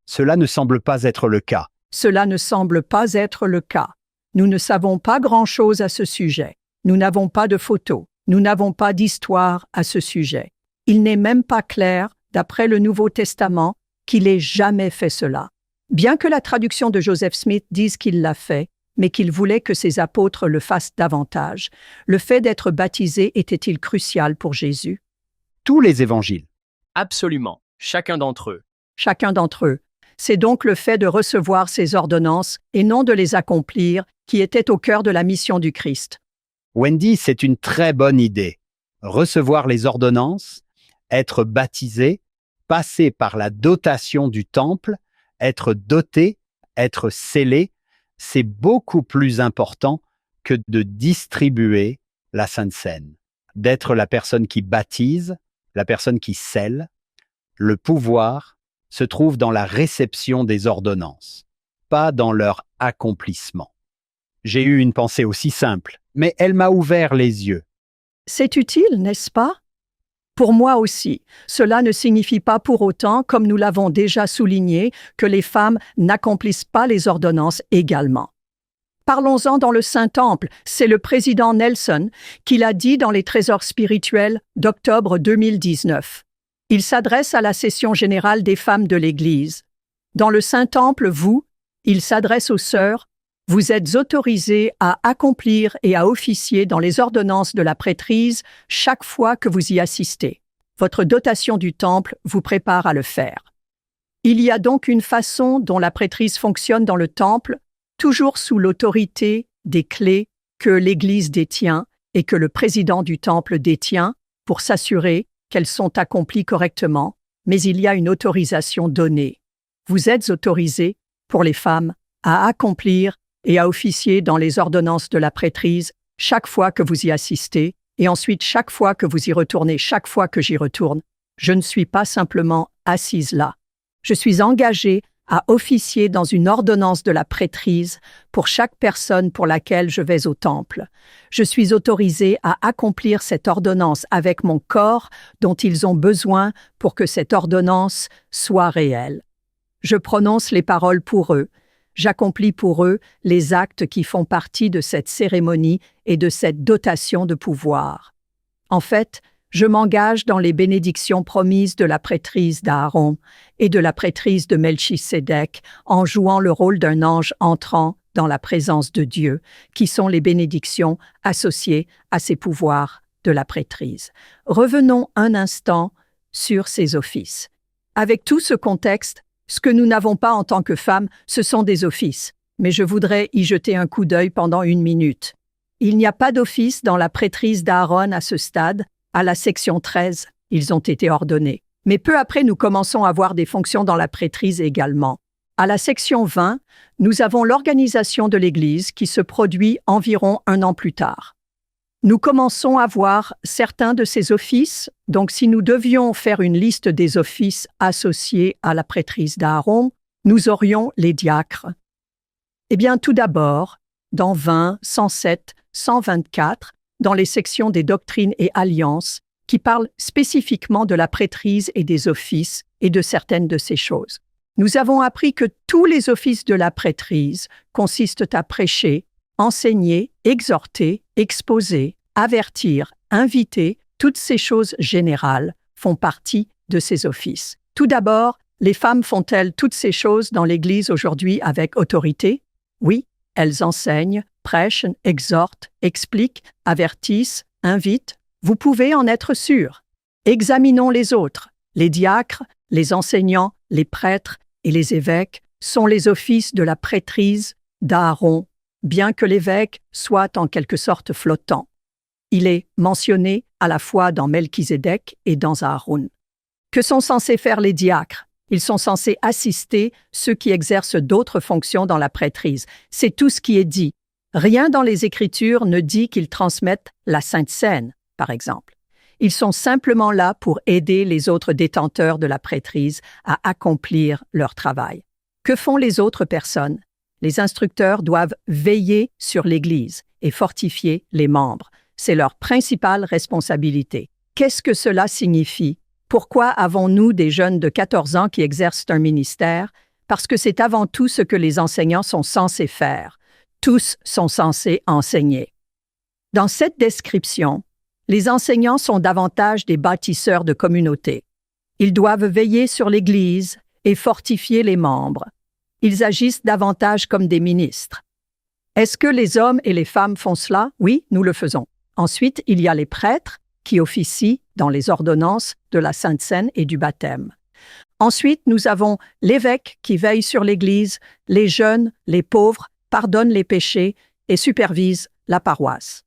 Cela ne semble pas être le cas. Cela ne semble pas être le cas. Nous ne savons pas grand-chose à ce sujet. Nous n'avons pas de photos. Nous n'avons pas d'histoire à ce sujet. Il n'est même pas clair, d'après le Nouveau Testament, qu'il ait jamais fait cela. Bien que la traduction de Joseph Smith dise qu'il l'a fait, mais qu'il voulait que ses apôtres le fassent davantage, le fait d'être baptisé était-il crucial pour Jésus? Tous les évangiles. Absolument, chacun d'entre eux. Chacun d'entre eux. C'est donc le fait de recevoir ces ordonnances et non de les accomplir qui était au cœur de la mission du Christ. Wendy, c'est une très bonne idée. Recevoir les ordonnances, être baptisé, passer par la dotation du temple, être doté, être scellé, c'est beaucoup plus important que de distribuer la Sainte Seine, d'être la personne qui baptise, la personne qui scelle. Le pouvoir se trouve dans la réception des ordonnances, pas dans leur accomplissement. J'ai eu une pensée aussi simple, mais elle m'a ouvert les yeux. C'est utile, n'est-ce pas? Pour moi aussi, cela ne signifie pas pour autant, comme nous l'avons déjà souligné, que les femmes n'accomplissent pas les ordonnances également. Parlons-en dans le Saint-Temple, c'est le président Nelson qui l'a dit dans les Trésors spirituels d'octobre 2019. Il s'adresse à la session générale des femmes de l'Église. Dans le Saint-Temple, il s'adresse aux sœurs, vous êtes autorisées à accomplir et à officier dans les ordonnances de la prêtrise chaque fois que vous y assistez. Votre dotation du temple vous prépare à le faire. Il y a donc une façon dont la prêtrise fonctionne dans le temple, toujours sous l'autorité des clés que l'Église détient et que le président du temple détient pour s'assurer qu'elles sont accomplies correctement, mais il y a une autorisation donnée. Vous êtes autorisés, pour les femmes, à accomplir et à officier dans les ordonnances de la prêtrise chaque fois que vous y assistez, et ensuite chaque fois que vous y retournez, chaque fois que j'y retourne. Je ne suis pas simplement assise là. Je suis engagée à officier dans une ordonnance de la prêtrise pour chaque personne pour laquelle je vais au temple. Je suis autorisée à accomplir cette ordonnance avec mon corps dont ils ont besoin pour que cette ordonnance soit réelle. Je prononce les paroles pour eux. J'accomplis pour eux les actes qui font partie de cette cérémonie et de cette dotation de pouvoir. En fait, je m'engage dans les bénédictions promises de la prêtrise d'Aaron et de la prêtrise de Melchisédek en jouant le rôle d'un ange entrant dans la présence de Dieu, qui sont les bénédictions associées à ces pouvoirs de la prêtrise. Revenons un instant sur ces offices. Avec tout ce contexte, ce que nous n'avons pas en tant que femmes, ce sont des offices, mais je voudrais y jeter un coup d'œil pendant 1 minute. Il n'y a pas d'office dans la prêtrise d'Aaron à ce stade. À la section 13, ils ont été ordonnés. Mais peu après, nous commençons à voir des fonctions dans la prêtrise également. À la section 20, nous avons l'organisation de l'Église qui se produit environ 1 an plus tard. Nous commençons à voir certains de ces offices, donc si nous devions faire une liste des offices associés à la prêtrise d'Aaron, nous aurions les diacres. Eh bien, tout d'abord, dans 20, 107, 124, dans les sections des doctrines et alliances, qui parlent spécifiquement de la prêtrise et des offices et de certaines de ces choses. Nous avons appris que tous les offices de la prêtrise consistent à prêcher, enseigner, exhorter, exposer, avertir, inviter, toutes ces choses générales font partie de ces offices. Tout d'abord, les femmes font-elles toutes ces choses dans l'Église aujourd'hui avec autorité? Oui, elles enseignent, prêchent, exhortent, expliquent, avertissent, invitent. Vous pouvez en être sûr. Examinons les autres. Les diacres, les enseignants, les prêtres et les évêques sont les offices de la prêtrise d'Aaron, bien que l'évêque soit en quelque sorte flottant. Il est mentionné à la fois dans Melchisédek et dans Aaron. Que sont censés faire les diacres? Ils sont censés assister ceux qui exercent d'autres fonctions dans la prêtrise. C'est tout ce qui est dit. Rien dans les Écritures ne dit qu'ils transmettent la Sainte Seine, par exemple. Ils sont simplement là pour aider les autres détenteurs de la prêtrise à accomplir leur travail. Que font les autres personnes? Les instructeurs doivent veiller sur l'Église et fortifier les membres. C'est leur principale responsabilité. Qu'est-ce que cela signifie? Pourquoi avons-nous des jeunes de 14 ans qui exercent un ministère? Parce que c'est avant tout ce que les enseignants sont censés faire. Tous sont censés enseigner. Dans cette description, les enseignants sont davantage des bâtisseurs de communauté. Ils doivent veiller sur l'Église et fortifier les membres. Ils agissent davantage comme des ministres. Est-ce que les hommes et les femmes font cela? Oui, nous le faisons. Ensuite, il y a les prêtres qui officient dans les ordonnances de la Sainte Seine et du baptême. Ensuite, nous avons l'évêque qui veille sur l'Église, les jeunes, les pauvres, pardonne les péchés et supervise la paroisse.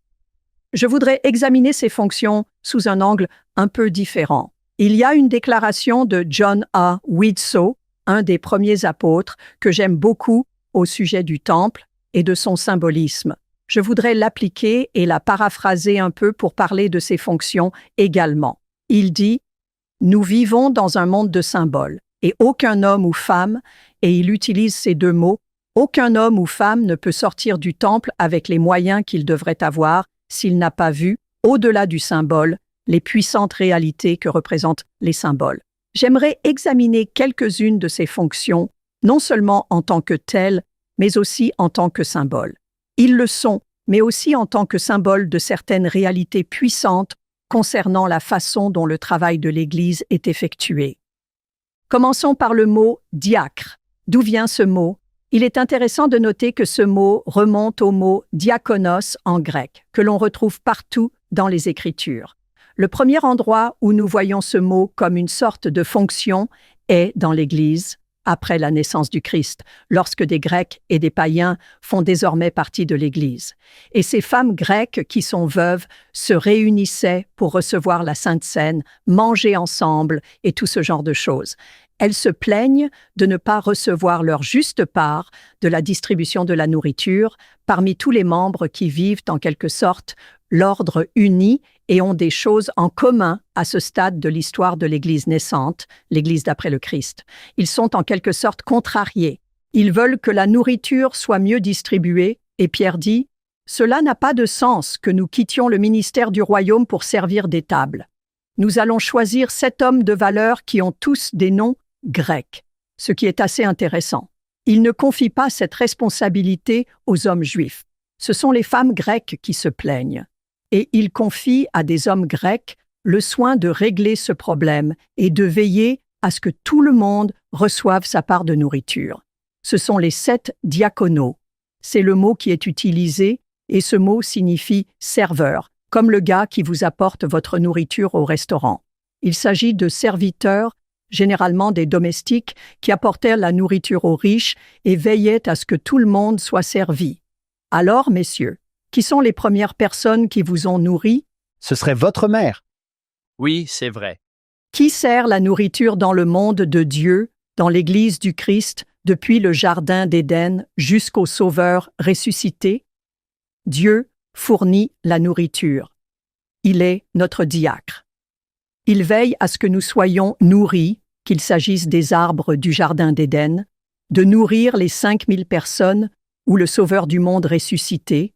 Je voudrais examiner ces fonctions sous un angle un peu différent. Il y a une déclaration de John A. Widtsoe, un des premiers apôtres, que j'aime beaucoup au sujet du temple et de son symbolisme. Je voudrais l'appliquer et la paraphraser un peu pour parler de ses fonctions également. Il dit « Nous vivons dans un monde de symboles, et aucun homme ou femme, et il utilise ces 2 mots, aucun homme ou femme ne peut sortir du temple avec les moyens qu'il devrait avoir s'il n'a pas vu, au-delà du symbole, les puissantes réalités que représentent les symboles. J'aimerais examiner quelques-unes de ces fonctions, non seulement en tant que telles, mais aussi en tant que symboles. Ils le sont, mais aussi en tant que symbole de certaines réalités puissantes concernant la façon dont le travail de l'Église est effectué. Commençons par le mot « diacre ». D'où vient ce mot? Il est intéressant de noter que ce mot remonte au mot « diakonos » en grec, que l'on retrouve partout dans les Écritures. Le premier endroit où nous voyons ce mot comme une sorte de fonction est dans l'Église, après la naissance du Christ, lorsque des Grecs et des païens font désormais partie de l'Église. Et ces femmes grecques qui sont veuves se réunissaient pour recevoir la Sainte Seine, manger ensemble et tout ce genre de choses. Elles se plaignent de ne pas recevoir leur juste part de la distribution de la nourriture parmi tous les membres qui vivent en quelque sorte l'ordre uni et ont des choses en commun à ce stade de l'histoire de l'Église naissante, l'Église d'après le Christ. Ils sont en quelque sorte contrariés. Ils veulent que la nourriture soit mieux distribuée et Pierre dit « Cela n'a pas de sens que nous quittions le ministère du royaume pour servir des tables. Nous allons choisir 7 hommes de valeur qui ont tous des noms grecs, ce qui est assez intéressant. Il ne confie pas cette responsabilité aux hommes juifs. Ce sont les femmes grecques qui se plaignent. Et il confie à des hommes grecs le soin de régler ce problème et de veiller à ce que tout le monde reçoive sa part de nourriture. Ce sont les 7 diaconos. C'est le mot qui est utilisé et ce mot signifie serveur, comme le gars qui vous apporte votre nourriture au restaurant. Il s'agit de serviteurs, généralement des domestiques, qui apportèrent la nourriture aux riches et veillaient à ce que tout le monde soit servi. Alors, messieurs, qui sont les premières personnes qui vous ont nourri? Ce serait votre mère. Oui, c'est vrai. Qui sert la nourriture dans le monde de Dieu, dans l'Église du Christ, depuis le Jardin d'Éden jusqu'au Sauveur ressuscité? Dieu fournit la nourriture. Il est notre diacre. Il veille à ce que nous soyons nourris, qu'il s'agisse des arbres du Jardin d'Éden, de nourrir les 5000 personnes ou le Sauveur du monde ressuscité,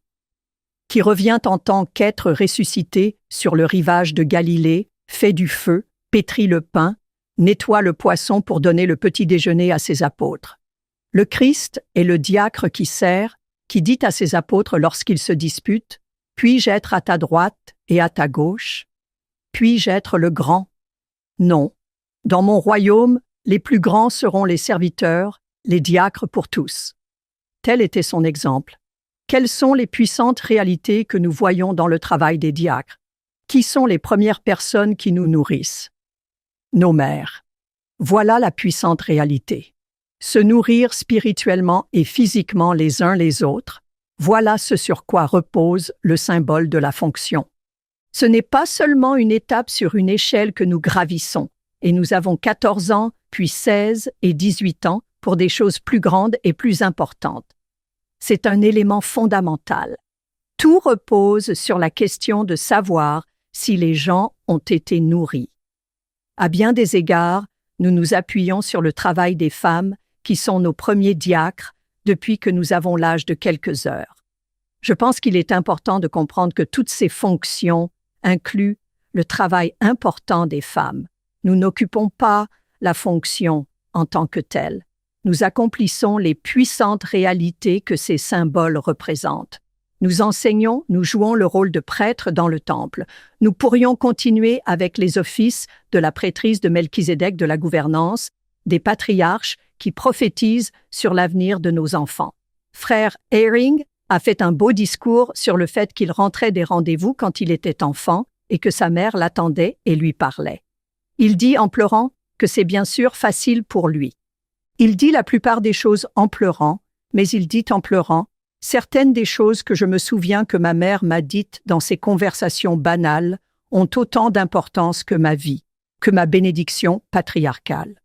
qui revient en tant qu'être ressuscité sur le rivage de Galilée, fait du feu, pétrit le pain, nettoie le poisson pour donner le petit déjeuner à ses apôtres. Le Christ est le diacre qui sert, qui dit à ses apôtres lorsqu'ils se disputent « Puis-je être à ta droite et à ta gauche? Puis-je être le grand? » Non. Dans mon royaume, les plus grands seront les serviteurs, les diacres pour tous. Tel était son exemple. Quelles sont les puissantes réalités que nous voyons dans le travail des diacres? Qui sont les premières personnes qui nous nourrissent? Nos mères. Voilà la puissante réalité. Se nourrir spirituellement et physiquement les uns les autres, voilà ce sur quoi repose le symbole de la fonction. Ce n'est pas seulement une étape sur une échelle que nous gravissons, et nous avons 14 ans, puis 16 et 18 ans pour des choses plus grandes et plus importantes. C'est un élément fondamental. Tout repose sur la question de savoir si les gens ont été nourris. À bien des égards, nous nous appuyons sur le travail des femmes qui sont nos premiers diacres depuis que nous avons l'âge de quelques heures. Je pense qu'il est important de comprendre que toutes ces fonctions incluent le travail important des femmes. Nous n'occupons pas la fonction en tant que telle. Nous accomplissons les puissantes réalités que ces symboles représentent. Nous enseignons, nous jouons le rôle de prêtre dans le temple. Nous pourrions continuer avec les offices de la prêtrise de Melchisédek de la gouvernance, des patriarches qui prophétisent sur l'avenir de nos enfants. Frère Eyring a fait un beau discours sur le fait qu'il rentrait des rendez-vous quand il était enfant et que sa mère l'attendait et lui parlait. Il dit en pleurant que c'est bien sûr facile pour lui. Il dit la plupart des choses en pleurant, mais il dit en pleurant certaines des choses que je me souviens que ma mère m'a dites dans ces conversations banales ont autant d'importance que ma vie, que ma bénédiction patriarcale.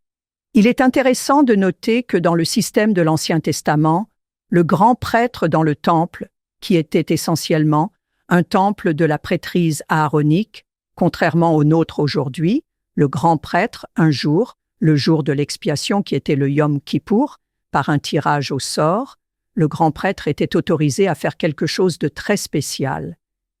Il est intéressant de noter que dans le système de l'Ancien Testament, le grand prêtre dans le temple, qui était essentiellement un temple de la prêtrise aaronique, contrairement au nôtre aujourd'hui, le grand prêtre, un jour, le jour de l'expiation qui était le Yom Kippour, par un tirage au sort, le grand prêtre était autorisé à faire quelque chose de très spécial.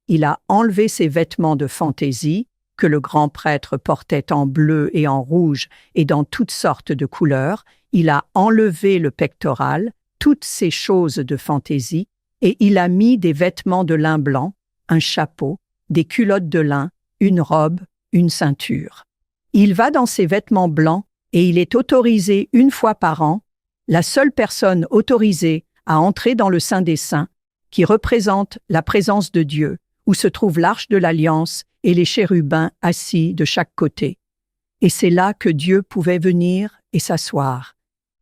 Il a enlevé ses vêtements de fantaisie, que le grand prêtre portait en bleu et en rouge et dans toutes sortes de couleurs. Il a enlevé le pectoral, toutes ces choses de fantaisie, et il a mis des vêtements de lin blanc, un chapeau, des culottes de lin, une robe, une ceinture. Il va dans ses vêtements blancs et il est autorisé une fois par an, la seule personne autorisée à entrer dans le Saint des Saints, qui représente la présence de Dieu, où se trouve l'arche de l'Alliance et les chérubins assis de chaque côté. Et c'est là que Dieu pouvait venir et s'asseoir.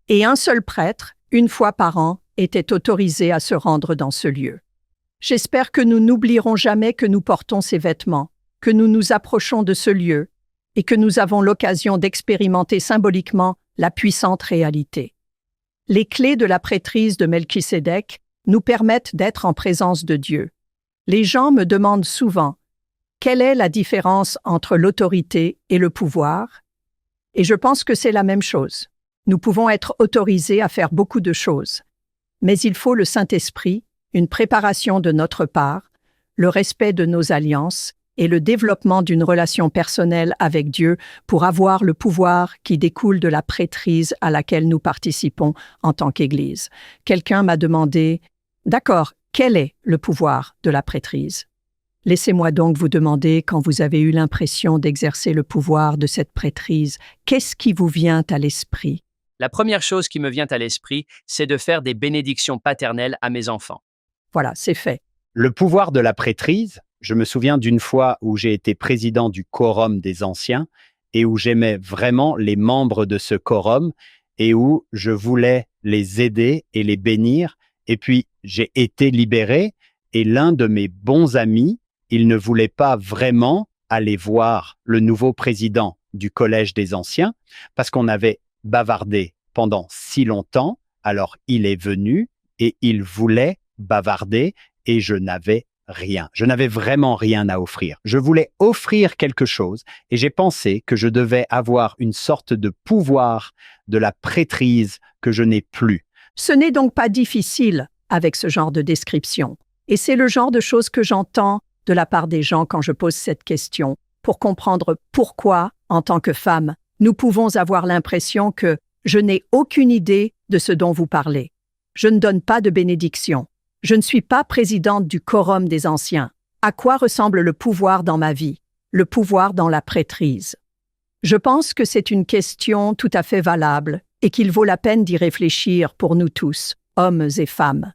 Et un seul prêtre, une fois par an, était autorisé à se rendre dans ce lieu. J'espère que nous n'oublierons jamais que nous portons ces vêtements, que nous nous approchons de ce lieu et que nous avons l'occasion d'expérimenter symboliquement la puissante réalité. Les clés de la prêtrise de Melchisédek nous permettent d'être en présence de Dieu. Les gens me demandent souvent « Quelle est la différence entre l'autorité et le pouvoir ?» Et je pense que c'est la même chose. Nous pouvons être autorisés à faire beaucoup de choses. Mais il faut le Saint-Esprit, une préparation de notre part, le respect de nos alliances et le développement d'une relation personnelle avec Dieu pour avoir le pouvoir qui découle de la prêtrise à laquelle nous participons en tant qu'Église. Quelqu'un m'a demandé « D'accord, quel est le pouvoir de la prêtrise ?» Laissez-moi donc vous demander, quand vous avez eu l'impression d'exercer le pouvoir de cette prêtrise, qu'est-ce qui vous vient à l'esprit? La première chose qui me vient à l'esprit, c'est de faire des bénédictions paternelles à mes enfants. Voilà, c'est fait. Le pouvoir de la prêtrise, je me souviens d'une fois où j'ai été président du quorum des anciens et où j'aimais vraiment les membres de ce quorum et où je voulais les aider et les bénir. Et puis, j'ai été libéré et l'un de mes bons amis, il ne voulait pas vraiment aller voir le nouveau président du collège des anciens parce qu'on avait bavardé pendant si longtemps. Alors, il est venu et il voulait bavarder et je n'avais rien. Je n'avais vraiment rien à offrir. Je voulais offrir quelque chose et j'ai pensé que je devais avoir une sorte de pouvoir de la prêtrise que je n'ai plus. Ce n'est donc pas difficile avec ce genre de description. Et c'est le genre de choses que j'entends de la part des gens quand je pose cette question, pour comprendre pourquoi, en tant que femme, nous pouvons avoir l'impression que je n'ai aucune idée de ce dont vous parlez. Je ne donne pas de bénédiction. Je ne suis pas présidente du quorum des anciens. À quoi ressemble le pouvoir dans ma vie? Le pouvoir dans la prêtrise. Je pense que c'est une question tout à fait valable et qu'il vaut la peine d'y réfléchir pour nous tous, hommes et femmes.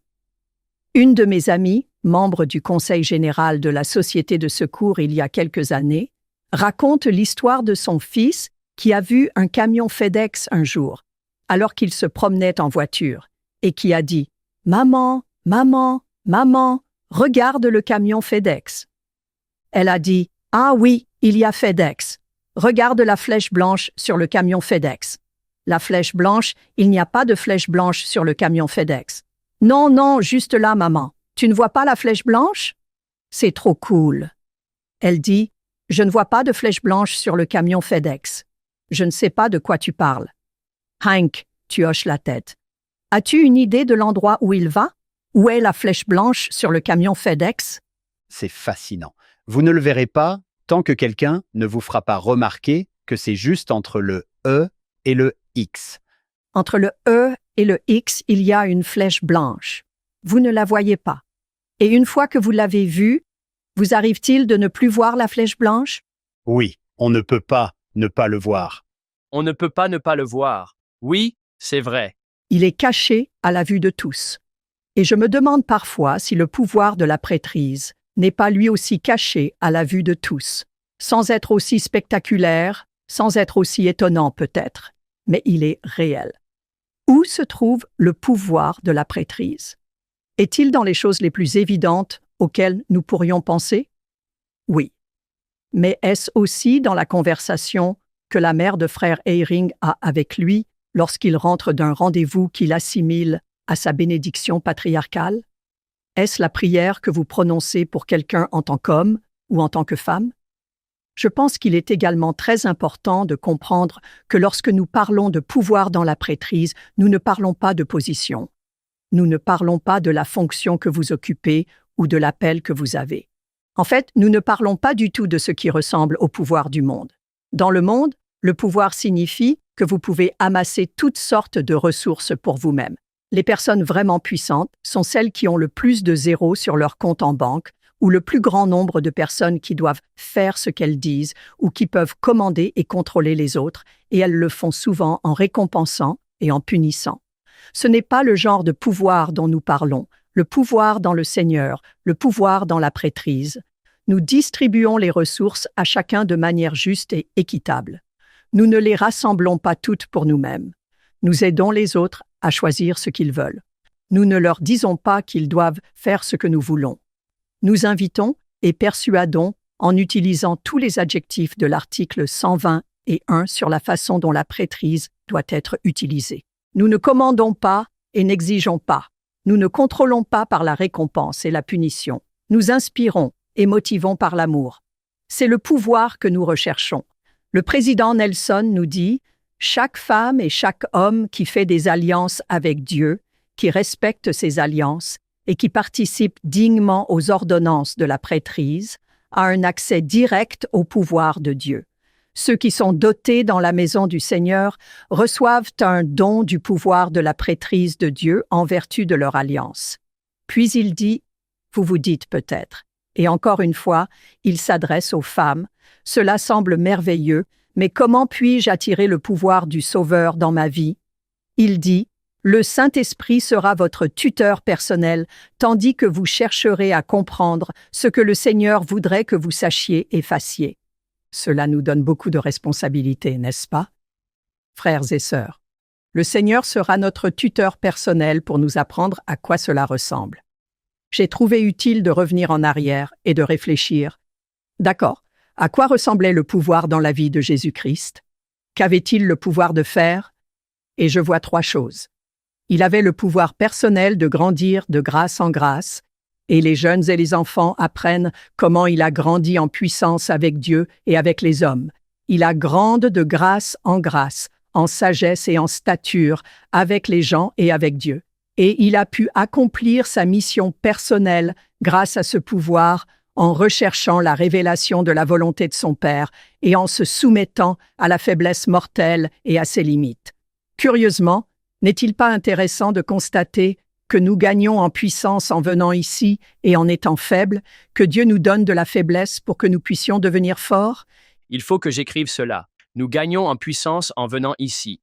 Une de mes amies, membre du Conseil général de la Société de secours il y a quelques années, raconte l'histoire de son fils qui a vu un camion FedEx un jour, alors qu'il se promenait en voiture, et qui a dit « Maman, maman, maman, regarde le camion FedEx. » Elle a dit « Ah oui, il y a FedEx. Regarde la flèche blanche sur le camion FedEx. » La flèche blanche, il n'y a pas de flèche blanche sur le camion FedEx. « Non, non, juste là, maman. Tu ne vois pas la flèche blanche? C'est trop cool. » Elle dit « Je ne vois pas de flèche blanche sur le camion FedEx. Je ne sais pas de quoi tu parles. » Hank, tu hoches la tête. As-tu une idée de l'endroit où il va? Où est la flèche blanche sur le camion FedEx? C'est fascinant. Vous ne le verrez pas tant que quelqu'un ne vous fera pas remarquer que c'est juste entre le E et le X. Entre le E et le X, il y a une flèche blanche. Vous ne la voyez pas. Et une fois que vous l'avez vue, vous arrive-t-il de ne plus voir la flèche blanche? Oui, on ne peut pas ne pas le voir. On ne peut pas ne pas le voir. Oui, c'est vrai. Il est caché à la vue de tous. Et je me demande parfois si le pouvoir de la prêtrise n'est pas lui aussi caché à la vue de tous, sans être aussi spectaculaire, sans être aussi étonnant peut-être, mais il est réel. Où se trouve le pouvoir de la prêtrise? Est-il dans les choses les plus évidentes auxquelles nous pourrions penser? Oui. Mais est-ce aussi dans la conversation que la mère de frère Eyring a avec lui lorsqu'il rentre d'un rendez-vous qu'il assimile à sa bénédiction patriarcale? Est-ce la prière que vous prononcez pour quelqu'un en tant qu'homme ou en tant que femme? Je pense qu'il est également très important de comprendre que lorsque nous parlons de pouvoir dans la prêtrise, nous ne parlons pas de position. Nous ne parlons pas de la fonction que vous occupez ou de l'appel que vous avez. En fait, nous ne parlons pas du tout de ce qui ressemble au pouvoir du monde. Dans le monde, le pouvoir signifie que vous pouvez amasser toutes sortes de ressources pour vous-même. Les personnes vraiment puissantes sont celles qui ont le plus de zéros sur leur compte en banque ou le plus grand nombre de personnes qui doivent faire ce qu'elles disent ou qui peuvent commander et contrôler les autres, et elles le font souvent en récompensant et en punissant. Ce n'est pas le genre de pouvoir dont nous parlons, le pouvoir dans le Seigneur, le pouvoir dans la prêtrise. Nous distribuons les ressources à chacun de manière juste et équitable. Nous ne les rassemblons pas toutes pour nous-mêmes. Nous aidons les autres à choisir ce qu'ils veulent. Nous ne leur disons pas qu'ils doivent faire ce que nous voulons. Nous invitons et persuadons en utilisant tous les adjectifs de l'article 121 sur la façon dont la prêtrise doit être utilisée. Nous ne commandons pas et n'exigeons pas. Nous ne contrôlons pas par la récompense et la punition. Nous inspirons et motivons par l'amour. C'est le pouvoir que nous recherchons. Le président Nelson nous dit « Chaque femme et chaque homme qui fait des alliances avec Dieu, qui respecte ses alliances et qui participe dignement aux ordonnances de la prêtrise, a un accès direct au pouvoir de Dieu. Ceux qui sont dotés dans la maison du Seigneur reçoivent un don du pouvoir de la prêtrise de Dieu en vertu de leur alliance. » Puis il dit, vous vous dites peut-être, et encore une fois, il s'adresse aux femmes, « Cela semble merveilleux, mais comment puis-je attirer le pouvoir du Sauveur dans ma vie ?» Il dit, « Le Saint-Esprit sera votre tuteur personnel, tandis que vous chercherez à comprendre ce que le Seigneur voudrait que vous sachiez et fassiez. » Cela nous donne beaucoup de responsabilités, n'est-ce pas? Frères et sœurs, le Seigneur sera notre tuteur personnel pour nous apprendre à quoi cela ressemble. J'ai trouvé utile de revenir en arrière et de réfléchir. D'accord, à quoi ressemblait le pouvoir dans la vie de Jésus-Christ? Qu'avait-il le pouvoir de faire? Et je vois 3 choses. Il avait le pouvoir personnel de grandir de grâce en grâce, et les jeunes et les enfants apprennent comment il a grandi en puissance avec Dieu et avec les hommes. Il a grandi de grâce, en sagesse et en stature, avec les gens et avec Dieu. Et il a pu accomplir sa mission personnelle grâce à ce pouvoir en recherchant la révélation de la volonté de son Père et en se soumettant à la faiblesse mortelle et à ses limites. Curieusement, n'est-il pas intéressant de constater que nous gagnons en puissance en venant ici et en étant faibles, que Dieu nous donne de la faiblesse pour que nous puissions devenir forts? Il faut que j'écrive cela. Nous gagnons en puissance en venant ici.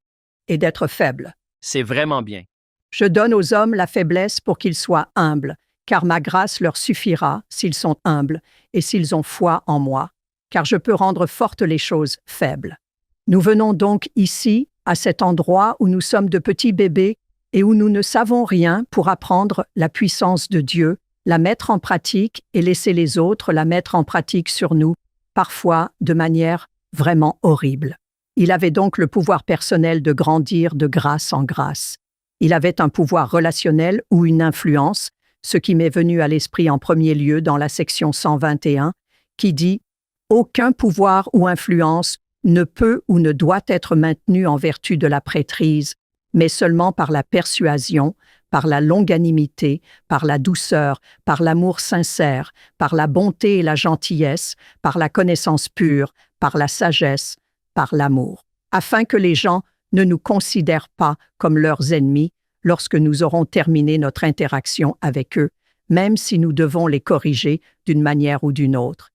Et d'être faibles. C'est vraiment bien. Je donne aux hommes la faiblesse pour qu'ils soient humbles, car ma grâce leur suffira s'ils sont humbles et s'ils ont foi en moi, car je peux rendre fortes les choses faibles. Nous venons donc ici, à cet endroit où nous sommes de petits bébés et où nous ne savons rien pour apprendre la puissance de Dieu, la mettre en pratique et laisser les autres la mettre en pratique sur nous, parfois de manière vraiment horrible. Il avait donc le pouvoir personnel de grandir de grâce en grâce. Il avait un pouvoir relationnel ou une influence, ce qui m'est venu à l'esprit en premier lieu dans la section 121, qui dit « Aucun pouvoir ou influence ne peut ou ne doit être maintenu en vertu de la prêtrise, mais seulement par la persuasion, par la longanimité, par la douceur, par l'amour sincère, par la bonté et la gentillesse, par la connaissance pure, par la sagesse, par l'amour, afin que les gens ne nous considèrent pas comme leurs ennemis lorsque nous aurons terminé notre interaction avec eux, même si nous devons les corriger d'une manière ou d'une autre.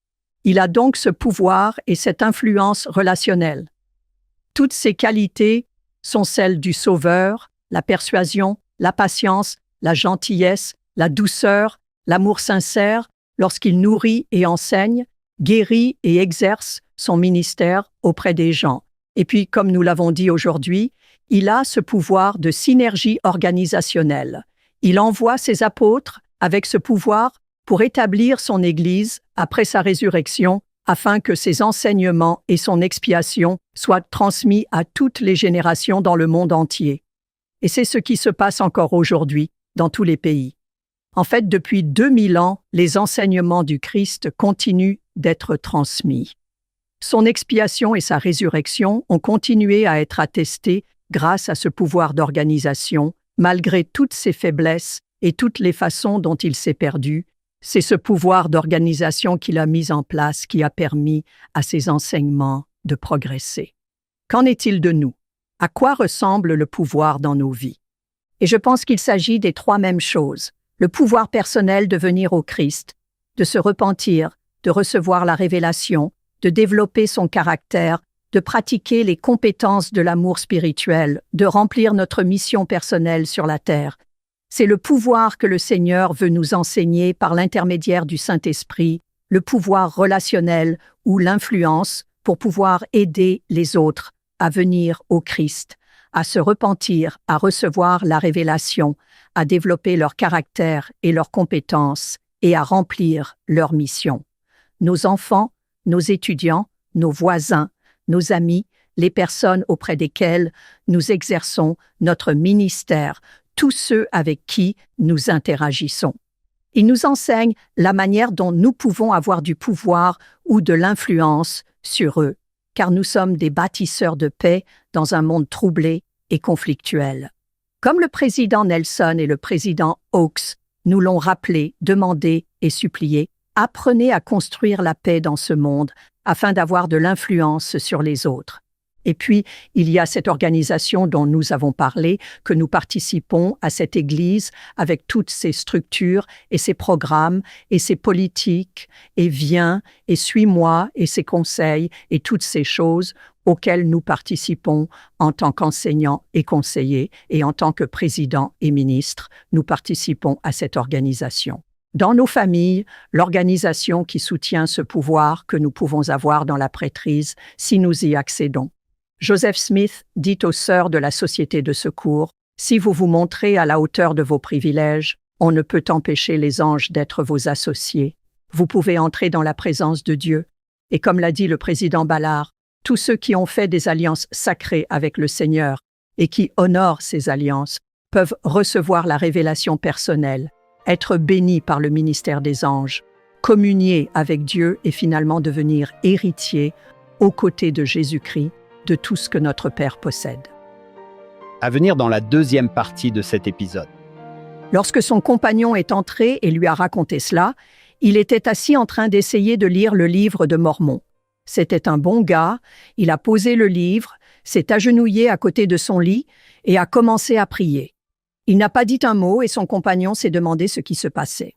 Il a donc ce pouvoir et cette influence relationnelle. Toutes ces qualités sont celles du Sauveur, la persuasion, la patience, la gentillesse, la douceur, l'amour sincère, lorsqu'il nourrit et enseigne, guérit et exerce son ministère auprès des gens. Et puis, comme nous l'avons dit aujourd'hui, il a ce pouvoir de synergie organisationnelle. Il envoie ses apôtres avec ce pouvoir pour établir son Église après sa résurrection, afin que ses enseignements et son expiation soient transmis à toutes les générations dans le monde entier. Et c'est ce qui se passe encore aujourd'hui dans tous les pays. En fait, depuis 2000 ans, les enseignements du Christ continuent d'être transmis. Son expiation et sa résurrection ont continué à être attestés grâce à ce pouvoir d'organisation, malgré toutes ses faiblesses et toutes les façons dont il s'est perdu. C'est ce pouvoir d'organisation qu'il a mis en place qui a permis à ses enseignements de progresser. Qu'en est-il de nous? À quoi ressemble le pouvoir dans nos vies? Et je pense qu'il s'agit des 3 mêmes choses. Le pouvoir personnel de venir au Christ, de se repentir, de recevoir la révélation, de développer son caractère, de pratiquer les compétences de l'amour spirituel, de remplir notre mission personnelle sur la terre. C'est le pouvoir que le Seigneur veut nous enseigner par l'intermédiaire du Saint-Esprit le pouvoir relationnel ou l'influence pour pouvoir aider les autres à venir au Christ, à se repentir, à recevoir la révélation, à développer leur caractère et leurs compétences et à remplir leur mission. Nos enfants, nos étudiants, nos voisins, nos amis, les personnes auprès desquelles nous exerçons notre ministère, tous ceux avec qui nous interagissons. Ils nous enseignent la manière dont nous pouvons avoir du pouvoir ou de l'influence sur eux, car nous sommes des bâtisseurs de paix dans un monde troublé et conflictuel. Comme le président Nelson et le président Oaks nous l'ont rappelé, demandé et supplié, apprenez à construire la paix dans ce monde afin d'avoir de l'influence sur les autres. Et puis, il y a cette organisation dont nous avons parlé, que nous participons à cette Église avec toutes ses structures et ses programmes et ses politiques, et viens et suis-moi et ses conseils et toutes ces choses auxquelles nous participons en tant qu'enseignants et conseillers et en tant que président et ministre, nous participons à cette organisation. Dans nos familles, l'organisation qui soutient ce pouvoir que nous pouvons avoir dans la prêtrise si nous y accédons. Joseph Smith dit aux sœurs de la Société de secours, « Si vous vous montrez à la hauteur de vos privilèges, on ne peut empêcher les anges d'être vos associés. Vous pouvez entrer dans la présence de Dieu. Et comme l'a dit le président Ballard, tous ceux qui ont fait des alliances sacrées avec le Seigneur et qui honorent ces alliances peuvent recevoir la révélation personnelle, être bénis par le ministère des anges, communier avec Dieu et finalement devenir héritiers aux côtés de Jésus-Christ de tout ce que notre Père possède. » À venir dans la deuxième partie de cet épisode. Lorsque son compagnon est entré et lui a raconté cela, il était assis en train d'essayer de lire le livre de Mormon. C'était un bon gars, il a posé le livre, s'est agenouillé à côté de son lit et a commencé à prier. Il n'a pas dit un mot et son compagnon s'est demandé ce qui se passait.